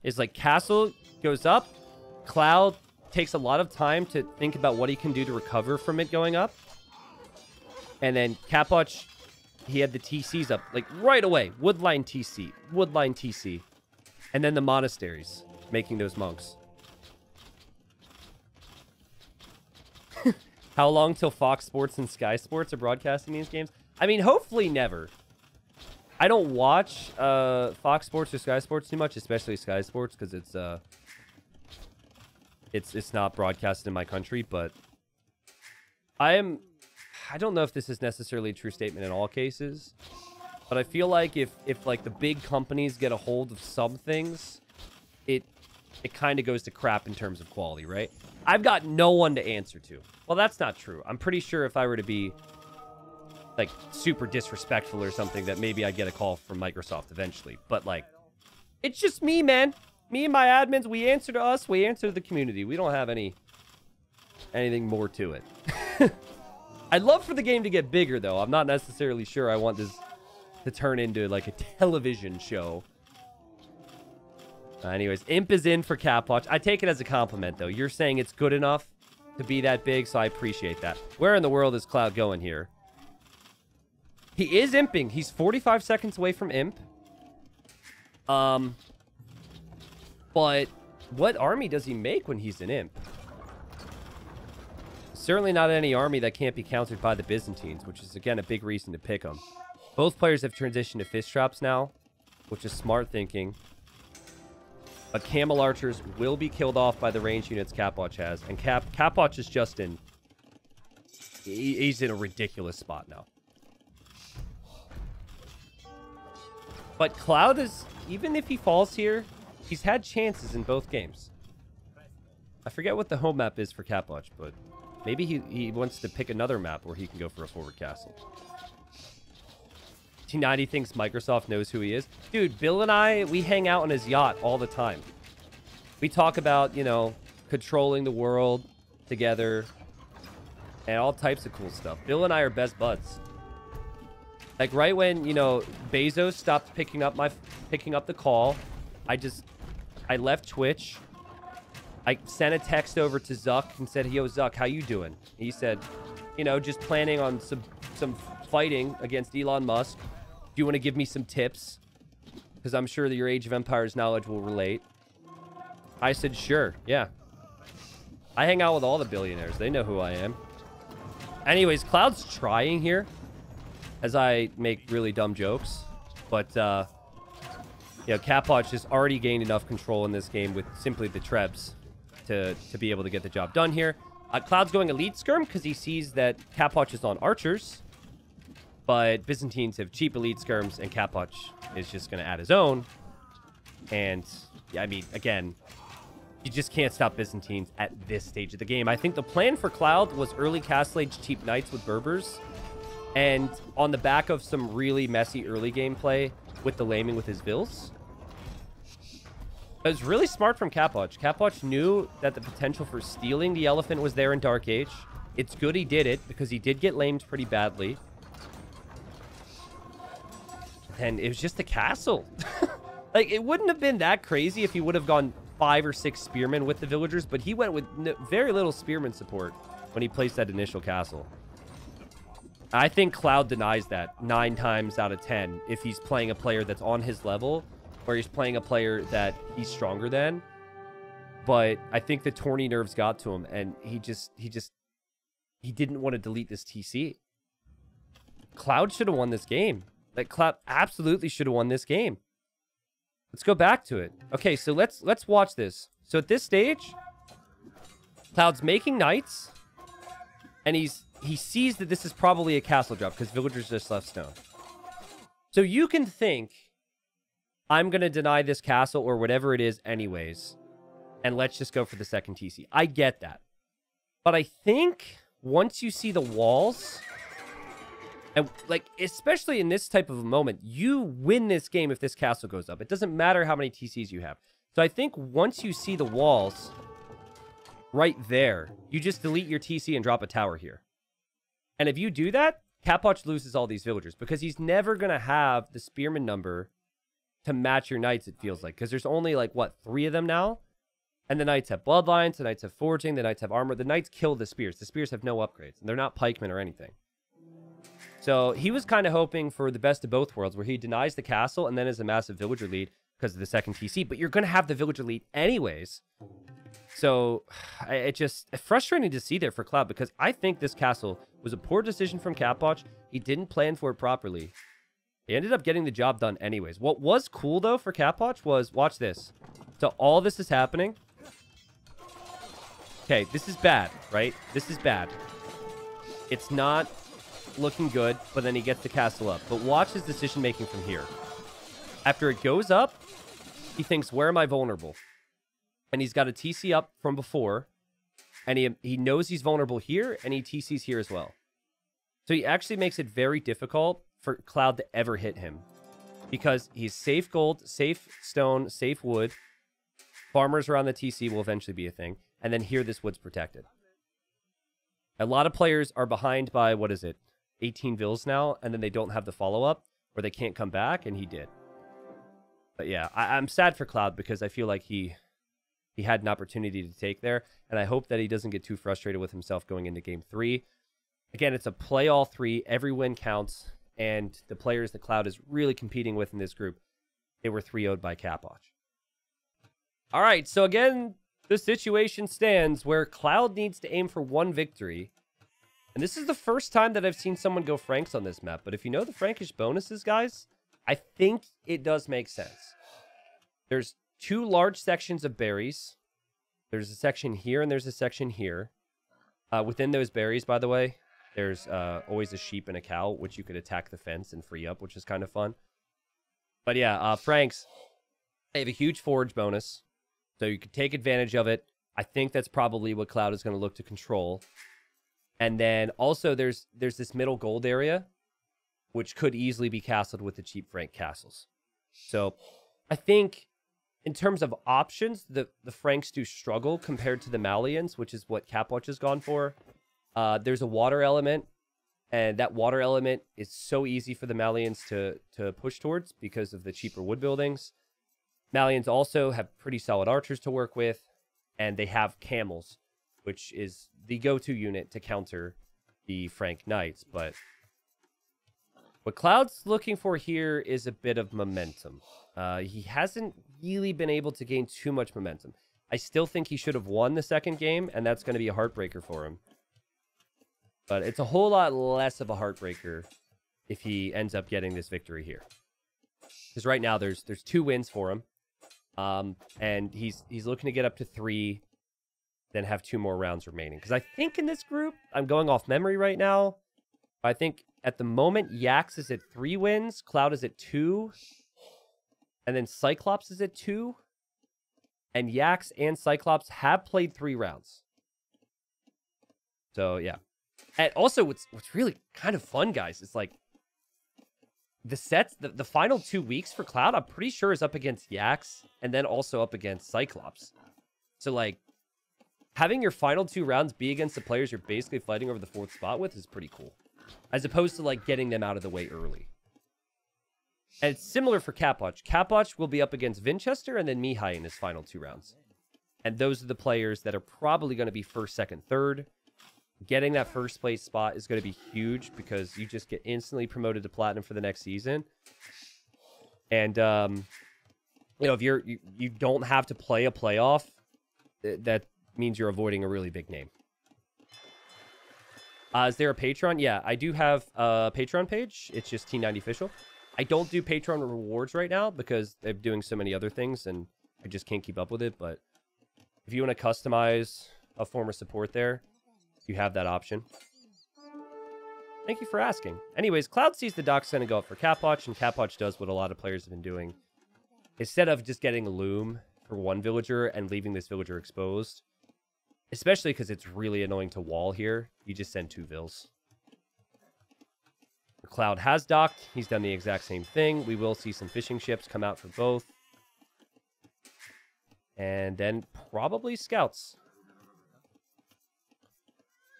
It's like castle goes up. Cloud takes a lot of time to think about what he can do to recover from it going up. And then Capwatch, he had the TCs up, like, right away. Woodline TC. Woodline TC. And then the monasteries, making those monks. How long till Fox Sports and Sky Sports are broadcasting these games? I mean, hopefully never. I don't watch Fox Sports or Sky Sports too much, especially Sky Sports, because it's not broadcasted in my country, but I don't know if this is necessarily a true statement in all cases, but I feel like if like the big companies get a hold of some things, it kind of goes to crap in terms of quality, right? I've got no one to answer to. Well, that's not true. I'm pretty sure if I were to be like super disrespectful or something, that maybe I'd get a call from Microsoft eventually. But like, it's just me, man. Me and my admins, we answer to us, we answer to the community. We don't have anything more to it. I'd love for the game to get bigger, though. I'm not necessarily sure I want this to turn into like a television show. Anyways, Imp is in for Capwatch. I take it as a compliment, though. You're saying it's good enough to be that big, so I appreciate that. Where in the world is Cloud going here? He is imping. He's 45 seconds away from Imp. But what army does he make when he's an Imp? Certainly not any army that can't be countered by the Byzantines, which is, again, a big reason to pick them. Both players have transitioned to fist traps now, which is smart thinking. But camel archers will be killed off by the range units Capwatch has. And Capwatch is just in... He's in a ridiculous spot now. But Cloud is... Even if he falls here, he's had chances in both games. I forget what the home map is for Capwatch, but... Maybe he wants to pick another map where he can go for a forward castle. T90 thinks Microsoft knows who he is. Dude, Bill and I, we hang out on his yacht all the time. We talk about, you know, controlling the world together. and all types of cool stuff. Bill and I are best buds. Like right when, you know, Bezos stopped picking up the call, I left Twitch. I sent a text over to Zuck and said, "Yo, Zuck, how you doing?" He said, "You know, just planning on some fighting against Elon Musk. Do you want to give me some tips? Because I'm sure that your Age of Empires knowledge will relate." I said, "Sure, yeah." I hang out with all the billionaires. They know who I am. Anyways, Cloud's trying here as I make really dumb jokes. But, you know, Capoch has already gained enough control in this game with simply the Trebs to be able to get the job done here. Cloud's going Elite Skirm because he sees that Capoch is on Archers. But Byzantines have cheap Elite Skirms, and Capoch is just going to add his own. And, yeah, I mean, again, you just can't stop Byzantines at this stage of the game. I think the plan for Cloud was early Castle Age cheap Knights with Berbers. And on the back of some really messy early gameplay with the laming with his Vills. It was really smart from Capoch. Capoch knew that the potential for stealing the elephant was there in Dark Age. It's good he did it because he did get lamed pretty badly. And it was just a castle. Like, it wouldn't have been that crazy if he would have gone 5 or 6 spearmen with the villagers, but he went with very little spearman support when he placed that initial castle. I think Cloud denies that 9 times out of 10 if he's playing a player that's on his level or he's playing a player that he's stronger than. But I think the tourney nerves got to him, and he didn't want to delete this TC. Cloud should have won this game. Like, Cloud absolutely should have won this game. Let's go back to it. Okay, so let's watch this. So at this stage, Cloud's making knights, and he sees that this is probably a castle drop because villagers just left stone. So you can think, I'm going to deny this castle or whatever it is anyways, and let's just go for the second TC. I get that. But I think once you see the walls, and like, especially in this type of a moment, you win this game if this castle goes up. It doesn't matter how many TCs you have. So I think once you see the walls right there, you just delete your TC and drop a tower here. And if you do that, Capoch loses all these villagers because he's never going to have the spearman number to match your knights, it feels like. Because there's only, like, what, 3 of them now? And the knights have bloodlines, the knights have forging, the knights have armor. The knights kill the spears. The spears have no upgrades. And they're not pikemen or anything. So he was kind of hoping for the best of both worlds, where he denies the castle and then is a massive villager lead because of the second TC. But you're going to have the villager lead anyways. So it's frustrating to see there for Cloud, because I think this castle was a poor decision from Capoch. He didn't plan for it properly. He ended up getting the job done anyways. What was cool, though, for Capoch was, watch this. So all this is happening. Okay, this is bad, right? This is bad. It's not looking good, but then he gets the castle up. But watch his decision-making from here. After it goes up, he thinks, where am I vulnerable? And he's got a TC up from before, and he knows he's vulnerable here, and he TCs here as well. So he actually makes it very difficult for Cloud to ever hit him, because he's safe gold, safe stone, safe wood. Farmers around the TC will eventually be a thing, and then here this wood's protected. A lot of players are behind by, what is it, 18 vills now, and then they don't have the follow-up, or they can't come back, and he did. But yeah, I'm sad for Cloud, because I feel like he had an opportunity to take there, and I hope that he doesn't get too frustrated with himself going into Game 3. Again, it's a play all 3. Every win counts, and the players that Cloud is really competing with in this group, they were 3-0'd by Capoch. All right, so again, the situation stands where Cloud needs to aim for 1 victory. And this is the first time that I've seen someone go Franks on this map, but if you know the Frankish bonuses, guys, I think it does make sense. There's 2 large sections of berries. There's a section here and there's a section here. Within those berries, by the way, there's always a sheep and a cow, which you could attack the fence and free up, which is kind of fun. But yeah, Franks, they have a huge forage bonus, so you could take advantage of it. I think that's probably what Cloud is going to look to control. And then also there's this middle gold area, which could easily be castled with the cheap Frank castles. So I think in terms of options, the Franks do struggle compared to the Malians, which is what Capoch has gone for. There's a water element, and that water element is so easy for the Malians to push towards because of the cheaper wood buildings. Malians also have pretty solid archers to work with, and they have camels, which is the go-to unit to counter the Frank Knights. But what Cloud's looking for here is a bit of momentum. He hasn't really been able to gain too much momentum. I still think he should have won the second game, and that's going to be a heartbreaker for him. But it's a whole lot less of a heartbreaker if he ends up getting this victory here. Because right now there's 2 wins for him. And he's looking to get up to 3, then have 2 more rounds remaining. Because I think in this group, I'm going off memory right now, I think at the moment, Yax is at 3 wins, Cloud is at 2, and then Cyclops is at 2. And Yax and Cyclops have played 3 rounds. So, yeah. And also, what's really kind of fun, guys, is like the sets, the final 2 weeks for Cloud, I'm pretty sure is up against Yax and then also up against Cyclops. So, like, having your final 2 rounds be against the players you're basically fighting over the 4th spot with is pretty cool. As opposed to, like, getting them out of the way early. And it's similar for Capwatch. Capwatch will be up against Vinchester and then Mihai in his final 2 rounds. And those are the players that are probably going to be 1st, 2nd, 3rd. Getting that 1st place spot is going to be huge because you just get instantly promoted to Platinum for the next season. And, you know, if you don't have to play a playoff, that means you're avoiding a really big name. Is there a Patreon? Yeah, I do have a Patreon page. It's just T90 Official. I don't do Patreon rewards right now because they're doing so many other things and I just can't keep up with it. But if you want to customize a form of support there, you have that option. Thank you for asking. Anyways, Cloud sees the Doc's going to go up for Capwatch, and Capwatch does what a lot of players have been doing. Instead of just getting a loom for 1 villager and leaving this villager exposed, especially because it's really annoying to wall here, you just send 2 vills. Cloud has docked. He's done the exact same thing. We will see some fishing ships come out for both. And then probably scouts.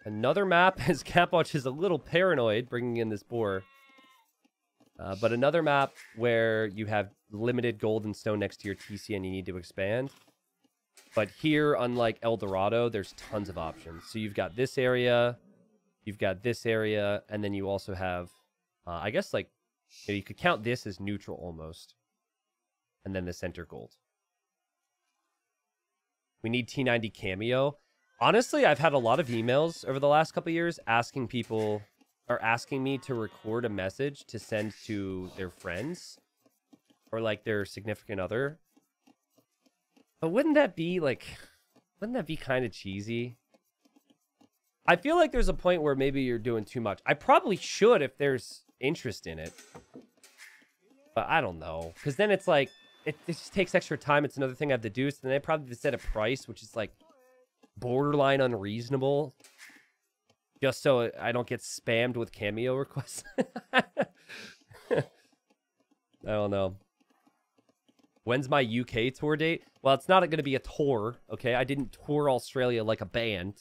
Another map, as Capwatch is a little paranoid bringing in this boar. But another map where you have limited gold and stone next to your TC and you need to expand. But here, unlike El Dorado, there's tons of options. So you've got this area, you've got this area, and then you also have, I guess, like, you could count this as neutral almost. And then the center gold. We need T90 Cameo. Honestly, I've had a lot of emails over the last couple of years asking people, or asking me to record a message to send to their friends or like their significant other. But wouldn't that be kind of cheesy? I feel like there's a point where maybe you're doing too much. I probably should if there's interest in it. But I don't know. Because then it's like, it just takes extra time. It's another thing I have to do. So then I probably have to set a price, which is like borderline unreasonable. Just so I don't get spammed with cameo requests. I don't know. When's my UK tour date? Well, it's not going to be a tour, okay? I didn't tour Australia like a band.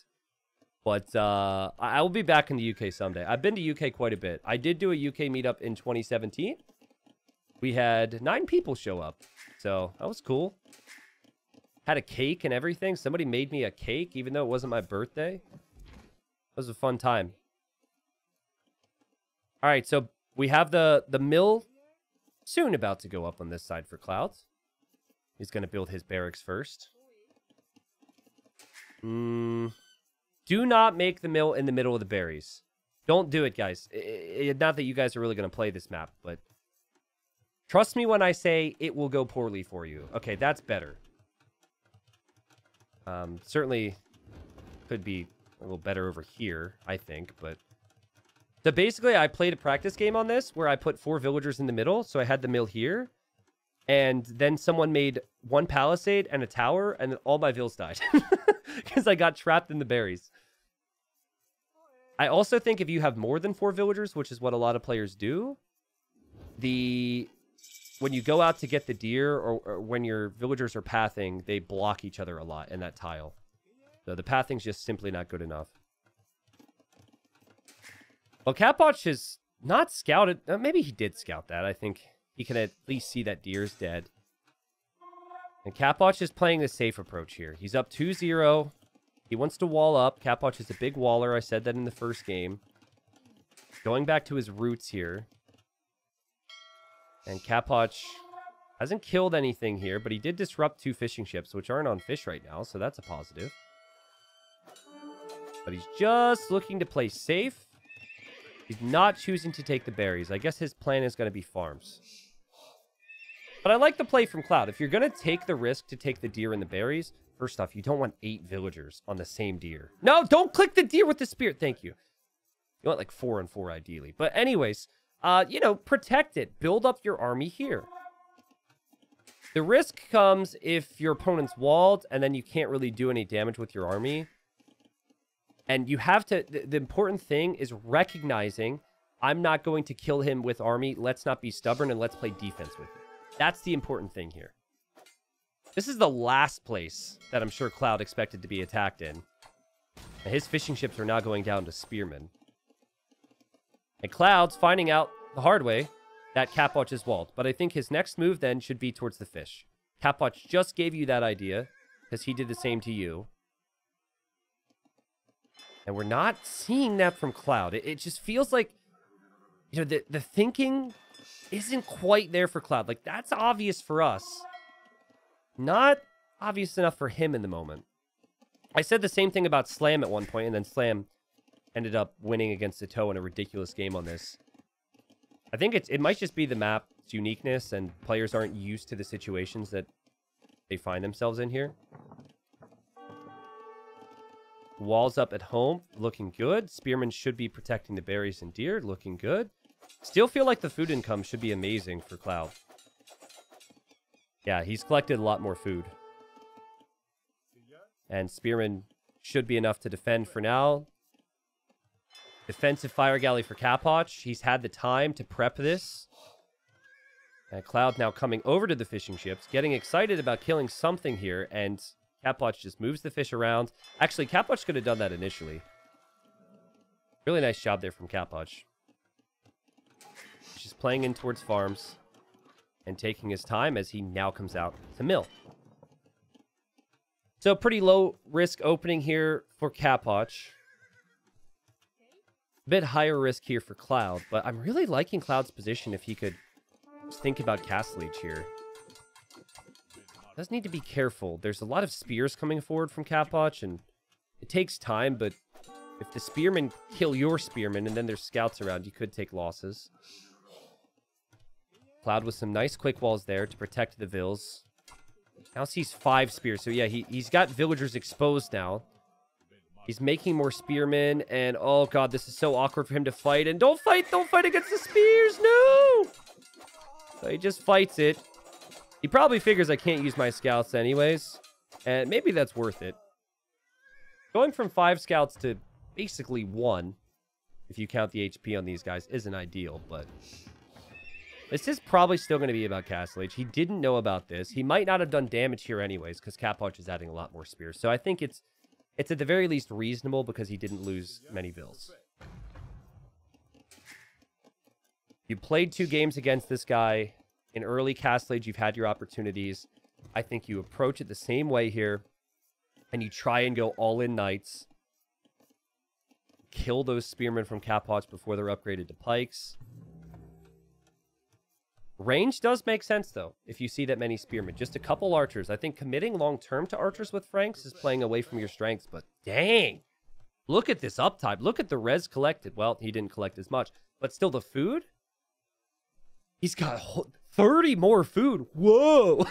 But I will be back in the UK someday. I've been to UK quite a bit. I did do a UK meetup in 2017. We had 9 people show up. So that was cool. Had a cake and everything. Somebody made me a cake, even though it wasn't my birthday. It was a fun time. All right, so we have the mill soon about to go up on this side for Clouds. He's going to build his barracks first. Do not make the mill in the middle of the berries. Don't do it, guys. Not that you guys are really going to play this map, but trust me when I say it will go poorly for you. Okay, that's better. Certainly could be a little better over here, I think, but so basically I played a practice game on this where I put 4 villagers in the middle, so I had the mill here, and then someone made 1 palisade and a tower, and then all my vills died because I got trapped in the berries. I also think if you have more than 4 villagers, which is what a lot of players do, when you go out to get the deer or when your villagers are pathing, they block each other a lot in that tile. So the pathing's just simply not good enough. Well, Capotch is not scouted. Maybe he did scout that. I think he can at least see that deer's dead. And Capotch is playing the safe approach here. He's up 2-0. He wants to wall up. Capotch is a big waller. I said that in the first game. Going back to his roots here. And Capotch hasn't killed anything here, but he did disrupt 2 fishing ships, which aren't on fish right now, so that's a positive. But he's just looking to play safe. He's not choosing to take the berries. I guess his plan is going to be farms. But I like the play from Cloud. If you're going to take the risk to take the deer and the berries, first off, you don't want 8 villagers on the same deer. No, don't click the deer with the spear. Thank you. You want like 4 and 4 ideally. But anyways, you know, protect it. Build up your army here. The risk comes if your opponent's walled and then you can't really do any damage with your army. And you have to, the important thing is recognizing, I'm not going to kill him with army. Let's not be stubborn and let's play defense with it. That's the important thing here. This is the last place that I'm sure Cloud expected to be attacked in. And his fishing ships are now going down to spearmen. And Cloud's finding out the hard way that Capotch is walled. But I think his next move then should be towards the fish. Capotch just gave you that idea because he did the same to you. And we're not seeing that from Cloud. It just feels like, you know, the thinking isn't quite there for Cloud. Like, that's obvious for us. Not obvious enough for him in the moment. I said the same thing about Slam at one point, and then Slam ended up winning against Sito in a ridiculous game on this. I think it might just be the map's uniqueness, and players aren't used to the situations that they find themselves in here. Walls up at home, looking good. Spearmen should be protecting the berries and deer, looking good. Still feel like the food income should be amazing for Cloud. Yeah, he's collected a lot more food. And Spearmen should be enough to defend for now. Defensive fire galley for Capotch. He's had the time to prep this. And Cloud now coming over to the fishing ships, getting excited about killing something here, and Capotch just moves the fish around. Actually, Capotch could have done that initially. Really nice job there from Capotch. Just playing in towards farms and taking his time as he now comes out to mill. So pretty low risk opening here for Capotch. A bit higher risk here for Cloud, but I'm really liking Cloud's position if he could just think about Castle Leech here. Does need to be careful. There's a lot of spears coming forward from Capotch, and it takes time, but if the spearmen kill your spearmen and then there's scouts around, you could take losses. Cloud with some nice quick walls there to protect the vills. Now sees 5 spears, so yeah, he's got villagers exposed now. He's making more spearmen, and oh god, this is so awkward for him to fight. And don't fight against the spears, no! So he just fights it. He probably figures I can't use my scouts anyways, and maybe that's worth it. Going from 5 scouts to basically 1, if you count the HP on these guys, isn't ideal, but this is probably still going to be about Castle Age. He didn't know about this. He might not have done damage here anyways, because Capotch is adding a lot more spears. So I think it's at the very least reasonable because he didn't lose many vills. You played 2 games against this guy. In early Castle Age, you've had your opportunities. I think you approach it the same way here, and you try and go all-in knights. Kill those spearmen from Capotch before they're upgraded to pikes. Range does make sense, though, if you see that many spearmen. Just a couple archers. I think committing long-term to archers with Franks is playing away from your strengths, but dang! Look at this uptime. Look at the res collected. Well, he didn't collect as much, but still the food? He's got 30 more food. Whoa!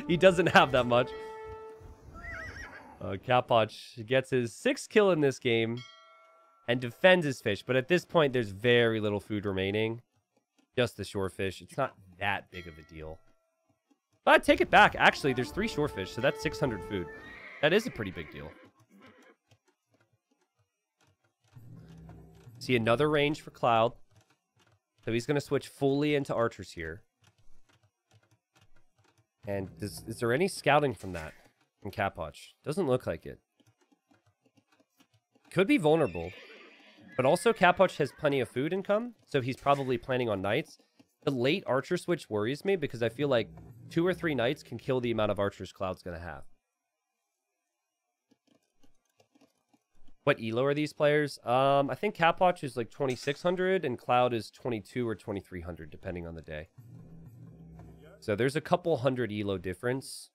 He doesn't have that much. Capotch gets his 6th kill in this game and defends his fish, but at this point, there's very little food remaining. Just the shorefish. It's not that big of a deal. But take it back. Actually, there's 3 shorefish, so that's 600 food. That is a pretty big deal. See another range for Cloud. So he's going to switch fully into archers here. And is there any scouting from that from Capotch? Doesn't look like it. Could be vulnerable. But also, Capoch has plenty of food income, so he's probably planning on knights. The late archer switch worries me because I feel like 2 or 3 knights can kill the amount of archers Cloud's going to have. What elo are these players? I think Capoch is like 2,600 and Cloud is 22 or 2,300, depending on the day. So there's a couple hundred elo difference.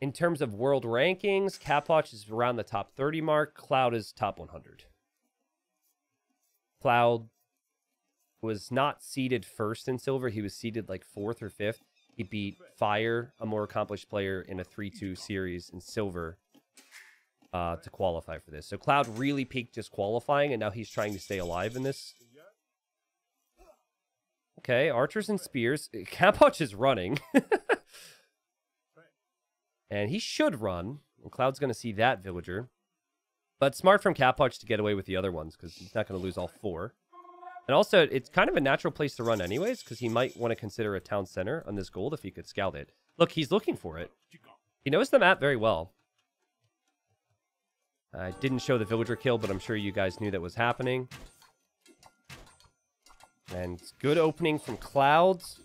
In terms of world rankings, Capoch is around the top 30 mark. Cloud is top 100. Cloud was not seeded first in silver. He was seeded like 4th or 5th. He beat Fire, a more accomplished player, in a 3-2 series in silver to qualify for this. So Cloud really peaked just qualifying, and now he's trying to stay alive in this. Okay, archers and spears. Capoch is running. And he should run. And Cloud's going to see that villager. But smart from Capoch to get away with the other ones, because he's not going to lose all 4. And also, it's kind of a natural place to run anyways, because he might want to consider a town center on this gold if he could scout it. Look, he's looking for it. He knows the map very well. I didn't show the villager kill, but I'm sure you guys knew that was happening. And good opening from Clouds.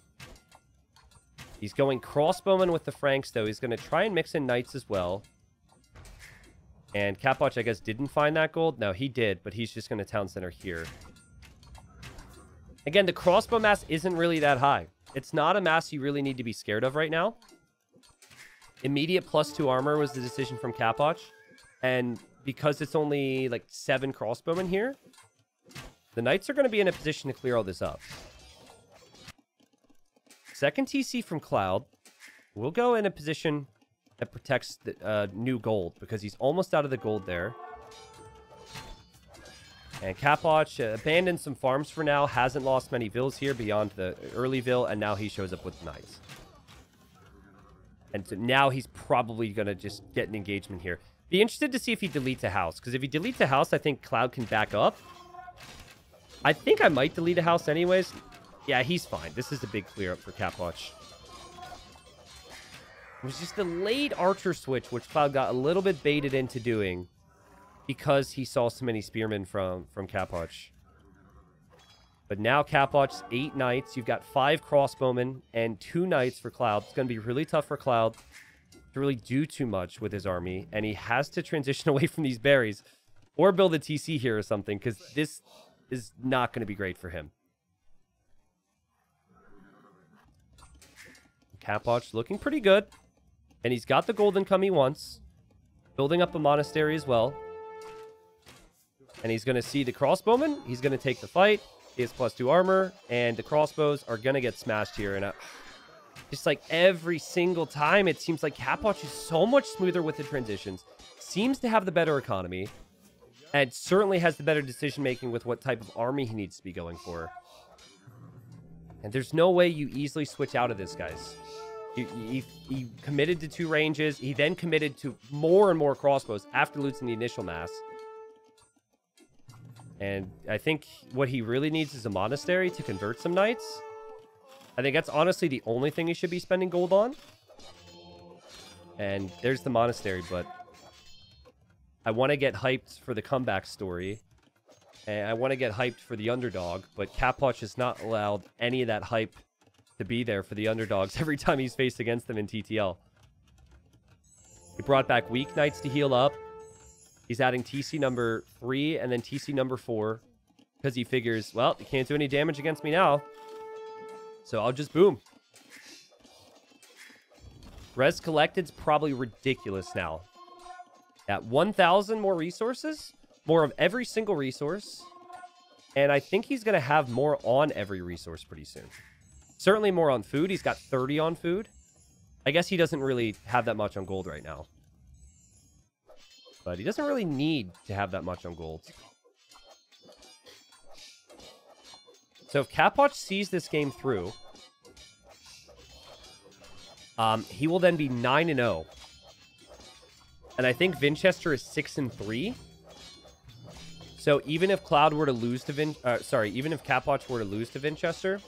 He's going crossbowman with the Franks, though. He's going to try and mix in knights as well. And Capoch, I guess, didn't find that gold. No, he did, but he's just going to town center here. Again, the crossbow mass isn't really that high. It's not a mass you really need to be scared of right now. Immediate +2 armor was the decision from Capoch. And because it's only like 7 crossbowmen here, the knights are going to be in a position to clear all this up. Second TC from Cloud. We'll go in a position that protects the new gold, because he's almost out of the gold there. And Capoch abandoned some farms for now, hasn't lost many vills here beyond the early vill, and now he shows up with knights. And so now he's probably going to just get an engagement here. Be interested to see if he deletes a house, because if he deletes a house, I think Cloud can back up. I think I might delete a house anyways. Yeah, he's fine. This is a big clear up for Capoch. It was just the late archer switch, which Cloud got a little bit baited into doing because he saw so many spearmen from Capoch. But now Capoch's 8 knights. You've got 5 crossbowmen and 2 knights for Cloud. It's going to be really tough for Cloud to really do too much with his army. And he has to transition away from these berries or build a TC here or something, because this is not going to be great for him. Capoch looking pretty good. And he's got the gold income he wants. Building up a monastery as well. And he's going to see the crossbowman. He's going to take the fight. He has +2 armor. And the crossbows are going to get smashed here. And just like every single time, it seems like Capoch is so much smoother with the transitions. Seems to have the better economy. And certainly has the better decision-making with what type of army he needs to be going for. And there's no way you easily switch out of this, guys. He committed to 2 ranges. He then committed to more and more crossbows after losing the initial mass. And I think what he really needs is a monastery to convert some knights. I think that's honestly the only thing he should be spending gold on. And there's the monastery, but I want to get hyped for the comeback story. And I want to get hyped for the underdog, but Capoch has not allowed any of that hype to be there for the underdogs every time he's faced against them in TTL. He brought back weak knights to heal up. He's adding TC number 3 and then TC number 4 because he figures, well, he can't do any damage against me now, so I'll just boom. Res collected's probably ridiculous now. At 1,000 more resources, more of every single resource, and I think he's going to have more on every resource pretty soon. Certainly more on food. He's got 30 on food. I guess he doesn't really have that much on gold right now. But he doesn't really need to have that much on gold. So if Capoch sees this game through, he will then be 9-0. And I think Vinchester is 6-3. So even if Cloud were to lose to even if Capoch were to lose to Vinchester,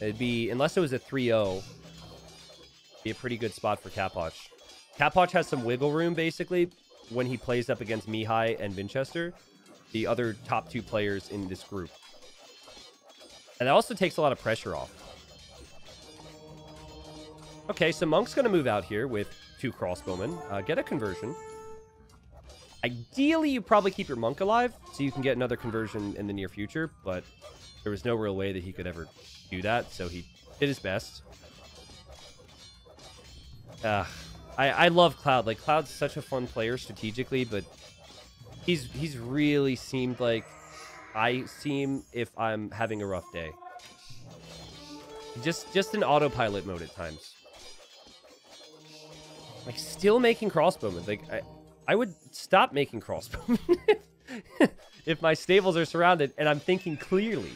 it'd be, unless it was a 3-0, be a pretty good spot for Capoch. Capoch has some wiggle room, basically, when he plays up against Mihai and Vinchester. the other top 2 players in this group. And that also takes a lot of pressure off. Okay, so Monk's going to move out here with 2 crossbowmen. Get a conversion. Ideally, you probably keep your Monk alive so you can get another conversion in the near future, but there was no real way that he could ever do that, so he did his best. I love Cloud. Like, Cloud's such a fun player strategically, but he's really seemed like I seem if I'm having a rough day. Just in autopilot mode at times. Like, still making crossbowmen. Like, I would stop making crossbowmen if my stables are surrounded and I'm thinking clearly.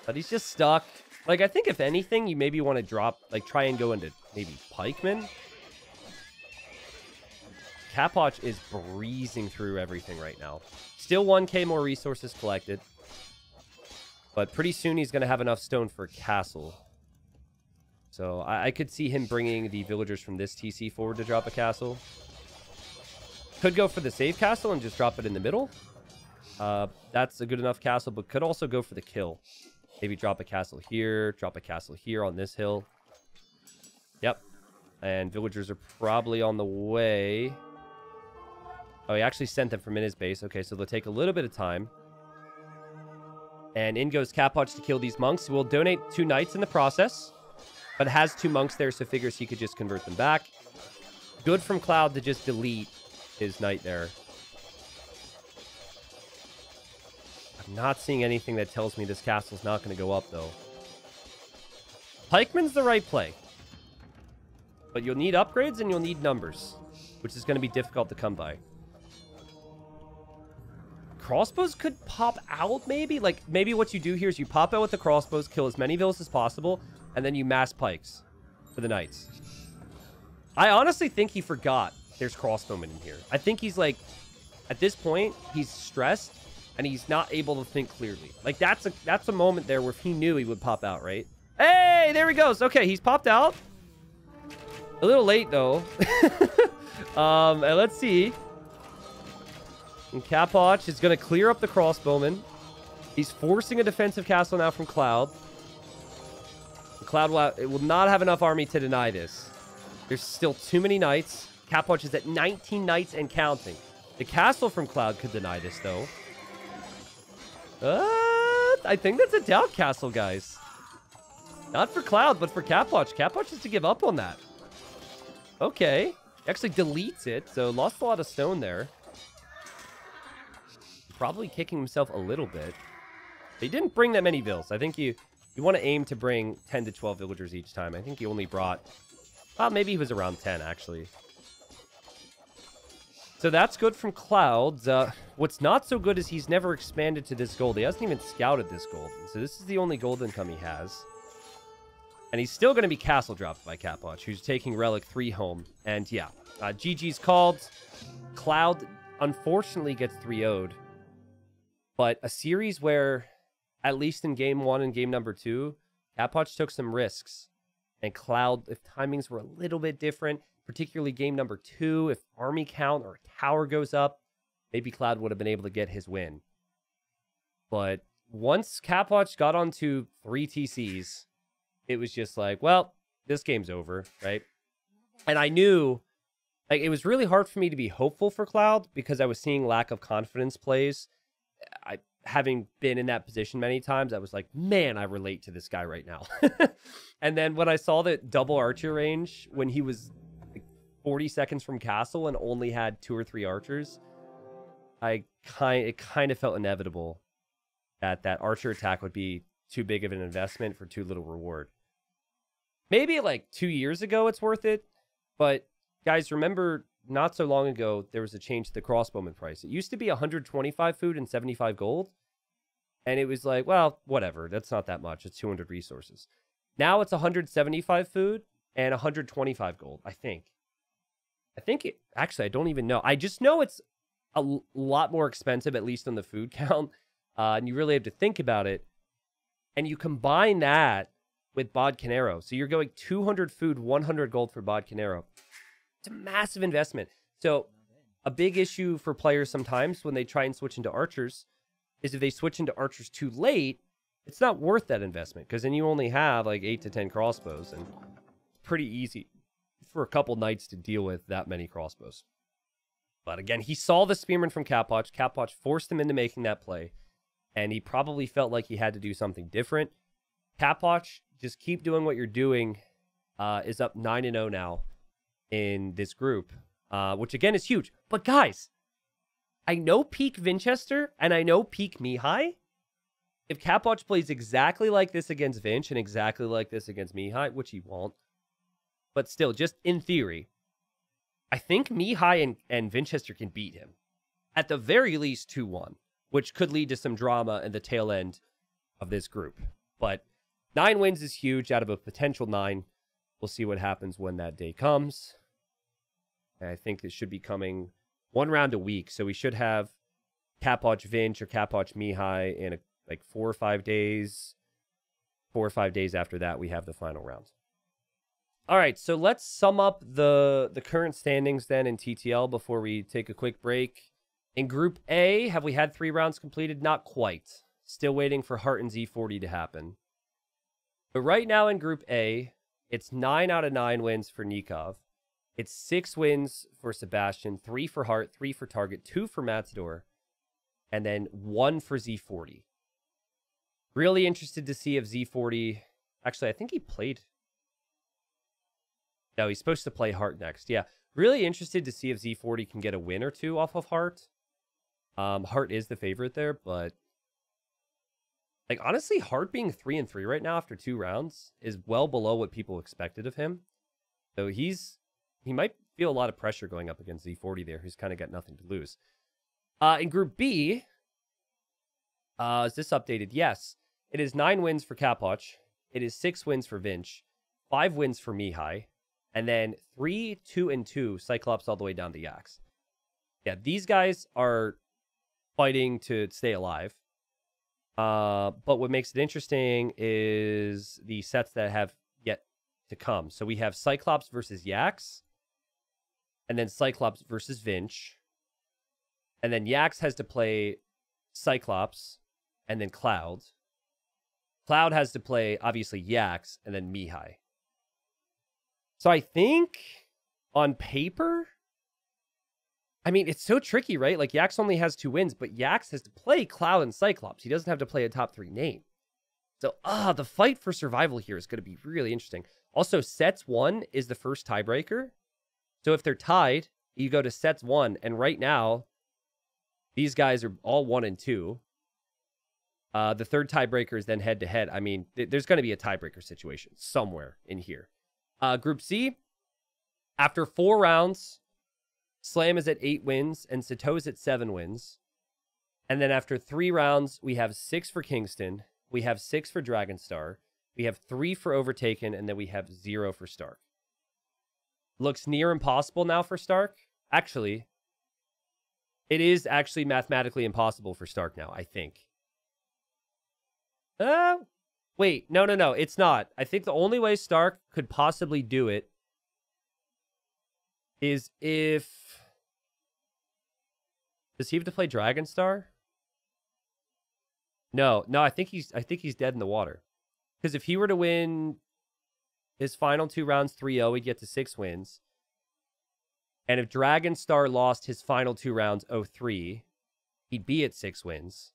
But he's just stuck. Like, I think if anything, you maybe want to drop, like, try and go into maybe pikemen. Capwatch is breezing through everything right now. Still 1k more resources collected. But pretty soon he's going to have enough stone for a castle. So I could see him bringing the villagers from this TC forward to drop a castle. Could go for the save castle and just drop it in the middle. That's a good enough castle, but could also go for the kill. Maybe drop a castle here, drop a castle here on this hill. Yep. And villagers are probably on the way. Oh, he actually sent them from in his base. Okay, so they'll take a little bit of time. And in goes Capwatch to kill these monks. We'll donate 2 knights in the process. But has 2 monks there, so figures he could just convert them back. Good from Cloud to just delete his knight there. I'm not seeing anything that tells me this castle's not going to go up, though. Pikeman's the right play. But you'll need upgrades and you'll need numbers, which is going to be difficult to come by. Crossbows could pop out, maybe? Like, maybe what you do here is you pop out with the crossbows, kill as many villas as possible, and then you mass pikes for the knights. I honestly think he forgot there's crossbowmen in here. I think he's like, at this point, he's stressed, and he's not able to think clearly. Like, that's a moment there where if he knew he would pop out, right? Hey, there he goes. Okay, he's popped out. A little late, though. And let's see. And Capwatch is going to clear up the crossbowmen. He's forcing a defensive castle now from Cloud. Cloud will not have enough army to deny this. There's still too many knights. Capwatch is at 19 knights and counting. The castle from Cloud could deny this, though. I think that's a doubt castle, guys. Not for Cloud, but for Capwatch. Capwatch is to give up on that. Okay. Actually deletes it, so lost a lot of stone there. Probably kicking himself a little bit. He didn't bring that many vills. I think you want to aim to bring 10 to 12 villagers each time. I think he only brought... maybe he was around 10, actually. So that's good from Clouds. What's not so good is he's never expanded to this gold. He hasn't even scouted this gold. So this is the only gold income he has. And he's still going to be castle dropped by Capwatch, who's taking Relic 3 home. And yeah, GG's called. Cloud, unfortunately, gets 3-0'd. But a series where, at least in game 1 and game number 2, Capwatch took some risks. And Cloud, if timings were a little bit different, particularly game number 2, if army count or tower goes up, maybe Cloud would have been able to get his win. But once Capwatch got onto 3 TCs, it was just like, well, this game's over, right? And I knew, like, it was really hard for me to be hopeful for Cloud because I was seeing lack of confidence plays. Having been in that position many times, I was like, man, I relate to this guy right now. And then when I saw that double archer range, when he was like 40 seconds from castle and only had 2 or 3 archers, it kind of felt inevitable that that archer attack would be too big of an investment for too little reward. Maybe like 2 years ago, it's worth it. But guys, remember, not so long ago, there was a change to the crossbowman price. It used to be 125 food and 75 gold. And it was like, well, whatever. That's not that much. It's 200 resources. Now it's 175 food and 125 gold, I think. Actually, I don't even know. I just know it's a lot more expensive, at least on the food count. And you really have to think about it. And you combine that with Bodcanero. So you're going 200 food, 100 gold for Bodcanero. It's a massive investment. So a big issue for players sometimes when they try and switch into archers is if they switch into archers too late, it's not worth that investment because then you only have like 8 to 10 crossbows, and it's pretty easy for a couple knights to deal with that many crossbows. But again, he saw the spearman from Capwatch. Capwatch forced him into making that play, and he probably felt like he had to do something different. Capwatch, just keep doing what you're doing, is up 9-0 now in this group, which again is huge. But guys, I know peak Vinchester and I know peak Mihai. If Capwatch plays exactly like this against Vinch and exactly like this against Mihai, which he won't, but still, just in theory, I think Mihai and Vinchester can beat him. At the very least 2-1, which could lead to some drama in the tail end of this group. But 9 wins is huge out of a potential 9. We'll see what happens when that day comes. And I think this should be coming 1 round a week. So we should have Capwatch Vinch or Capwatch Mihai in like 4 or 5 days. 4 or 5 days after that, we have the final round. All right, so let's sum up the current standings then in TTL before we take a quick break. In Group A, have we had 3 rounds completed? Not quite. Still waiting for Heart and Z40 to happen. But right now in Group A, it's 9 out of 9 wins for Nikov. It's 6 wins for Sebastian, 3 for Heart, 3 for Target, 2 for Matador, and then 1 for Z40. Really interested to see if Z40... Actually, I think he played... No, he's supposed to play Heart next. Yeah, really interested to see if Z40 can get a win or 2 off of Heart. Heart is the favorite there, but... Like, honestly, Heart being 3-3 right now after 2 rounds is well below what people expected of him. So he might feel a lot of pressure going up against Z40 there, who's kind of got nothing to lose. In Group B, is this updated? Yes. It is 9 wins for Capwatch. It is 6 wins for Vinch. 5 wins for Mihai. And then 3, 2, and 2, Cyclops all the way down to Yax. Yeah, these guys are fighting to stay alive. But what makes it interesting is the sets that have yet to come. So we have Cyclops versus Yax. And then Cyclops versus Vinch. And then Yax has to play Cyclops and then Cloud. Cloud has to play, obviously, Yax and then Mihai. So I think on paper, I mean, it's so tricky, right? Like, Yax only has 2 wins, but Yax has to play Cloud and Cyclops. He doesn't have to play a top 3 name. So, the fight for survival here is going to be really interesting. Also, sets 1 is the first tiebreaker. So if they're tied, you go to sets 1. And right now, these guys are all 1 and 2. The third tiebreaker is then head-to-head. I mean, there's going to be a tiebreaker situation somewhere in here. Group C, after 4 rounds, Slam is at 8 wins, and Sato is at 7 wins. And then after 3 rounds, we have 6 for Kingston. We have 6 for Dragonstar. We have 3 for Overtaken, and then we have 0 for Stark. Looks near impossible now for Stark. Actually, it is actually mathematically impossible for Stark now, I think. Wait, no, it's not. I think the only way Stark could possibly do it is if... Does he have to play Dragonstar? No, I think he's dead in the water. Because if he were to win his final 2 rounds 3-0, he'd get to 6 wins. And if Dragonstar lost his final 2 rounds 0-3, he'd be at 6 wins.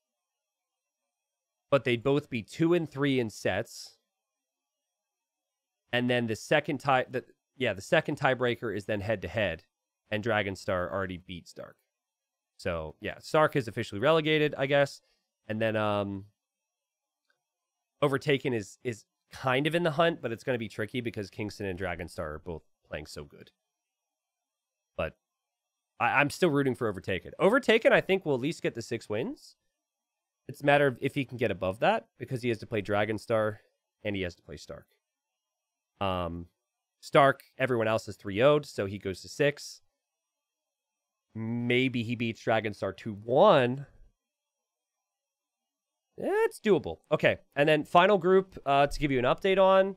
But they'd both be 2 and 3 in sets. And then the second tiebreaker is then head-to-head. And Dragonstar already beat Stark. So, yeah, Stark is officially relegated, I guess. And then Overtaken is kind of in the hunt, but it's going to be tricky because Kingston and Dragonstar are both playing so good. But I'm still rooting for Overtaken. Overtaken, I think, will at least get the 6 wins. It's a matter of if he can get above that, because he has to play Dragonstar and he has to play Stark. Stark, everyone else is 3-0'd, so he goes to 6. Maybe he beats Dragonstar 2-1. It's doable. Okay, and then final group to give you an update on.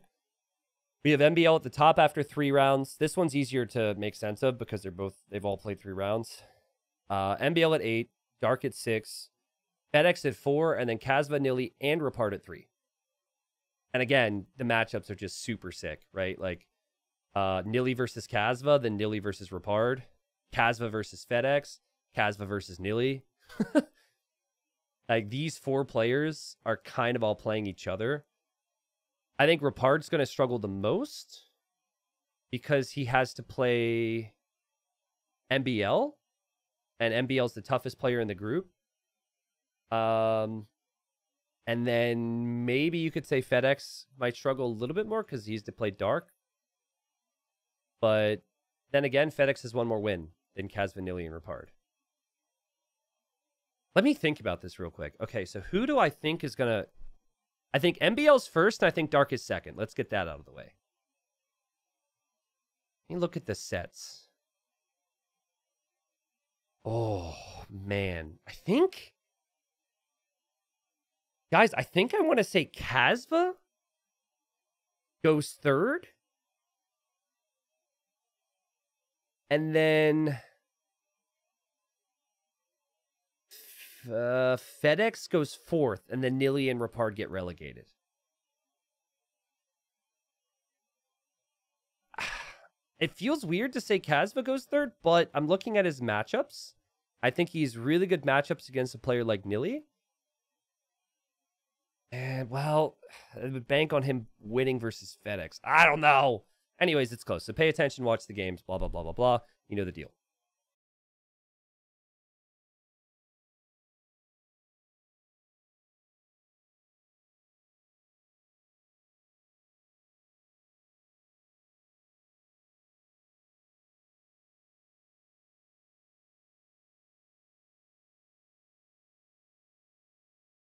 We have MBL at the top after 3 rounds. This one's easier to make sense of because they've all played 3 rounds. MBL at 8, Dark at 6, FedEx at 4, and then Kasva, Nili, and Rapard at 3. And again, the matchups are just super sick, right? Like Nili versus Kasva, then Nili versus Rapard, Kasva versus FedEx, Kasva versus Nili. Like these 4 players are kind of all playing each other. I think Rapard's going to struggle the most because he has to play MBL, and MBL's the toughest player in the group. And then maybe you could say FedEx might struggle a little bit more because he's to play Dark. But then again, FedEx has one more win than Kasva, Nili, and Rapard. Let me think about this real quick. Okay, so who do I think is going to... I think MBL's first, and I think Dark is second. Let's get that out of the way. Let me look at the sets. Oh, man. I think... Guys, I think I want to say Kasva goes third. And then... FedEx goes fourth, and then Nili and Rapard get relegated. It feels weird to say Kasva goes third, but I'm looking at his matchups. I think he's really good matchups against a player like Nili. And, well, I would bank on him winning versus FedEx. I don't know. Anyways, it's close. So pay attention, watch the games, blah, blah, blah, blah, blah. You know the deal.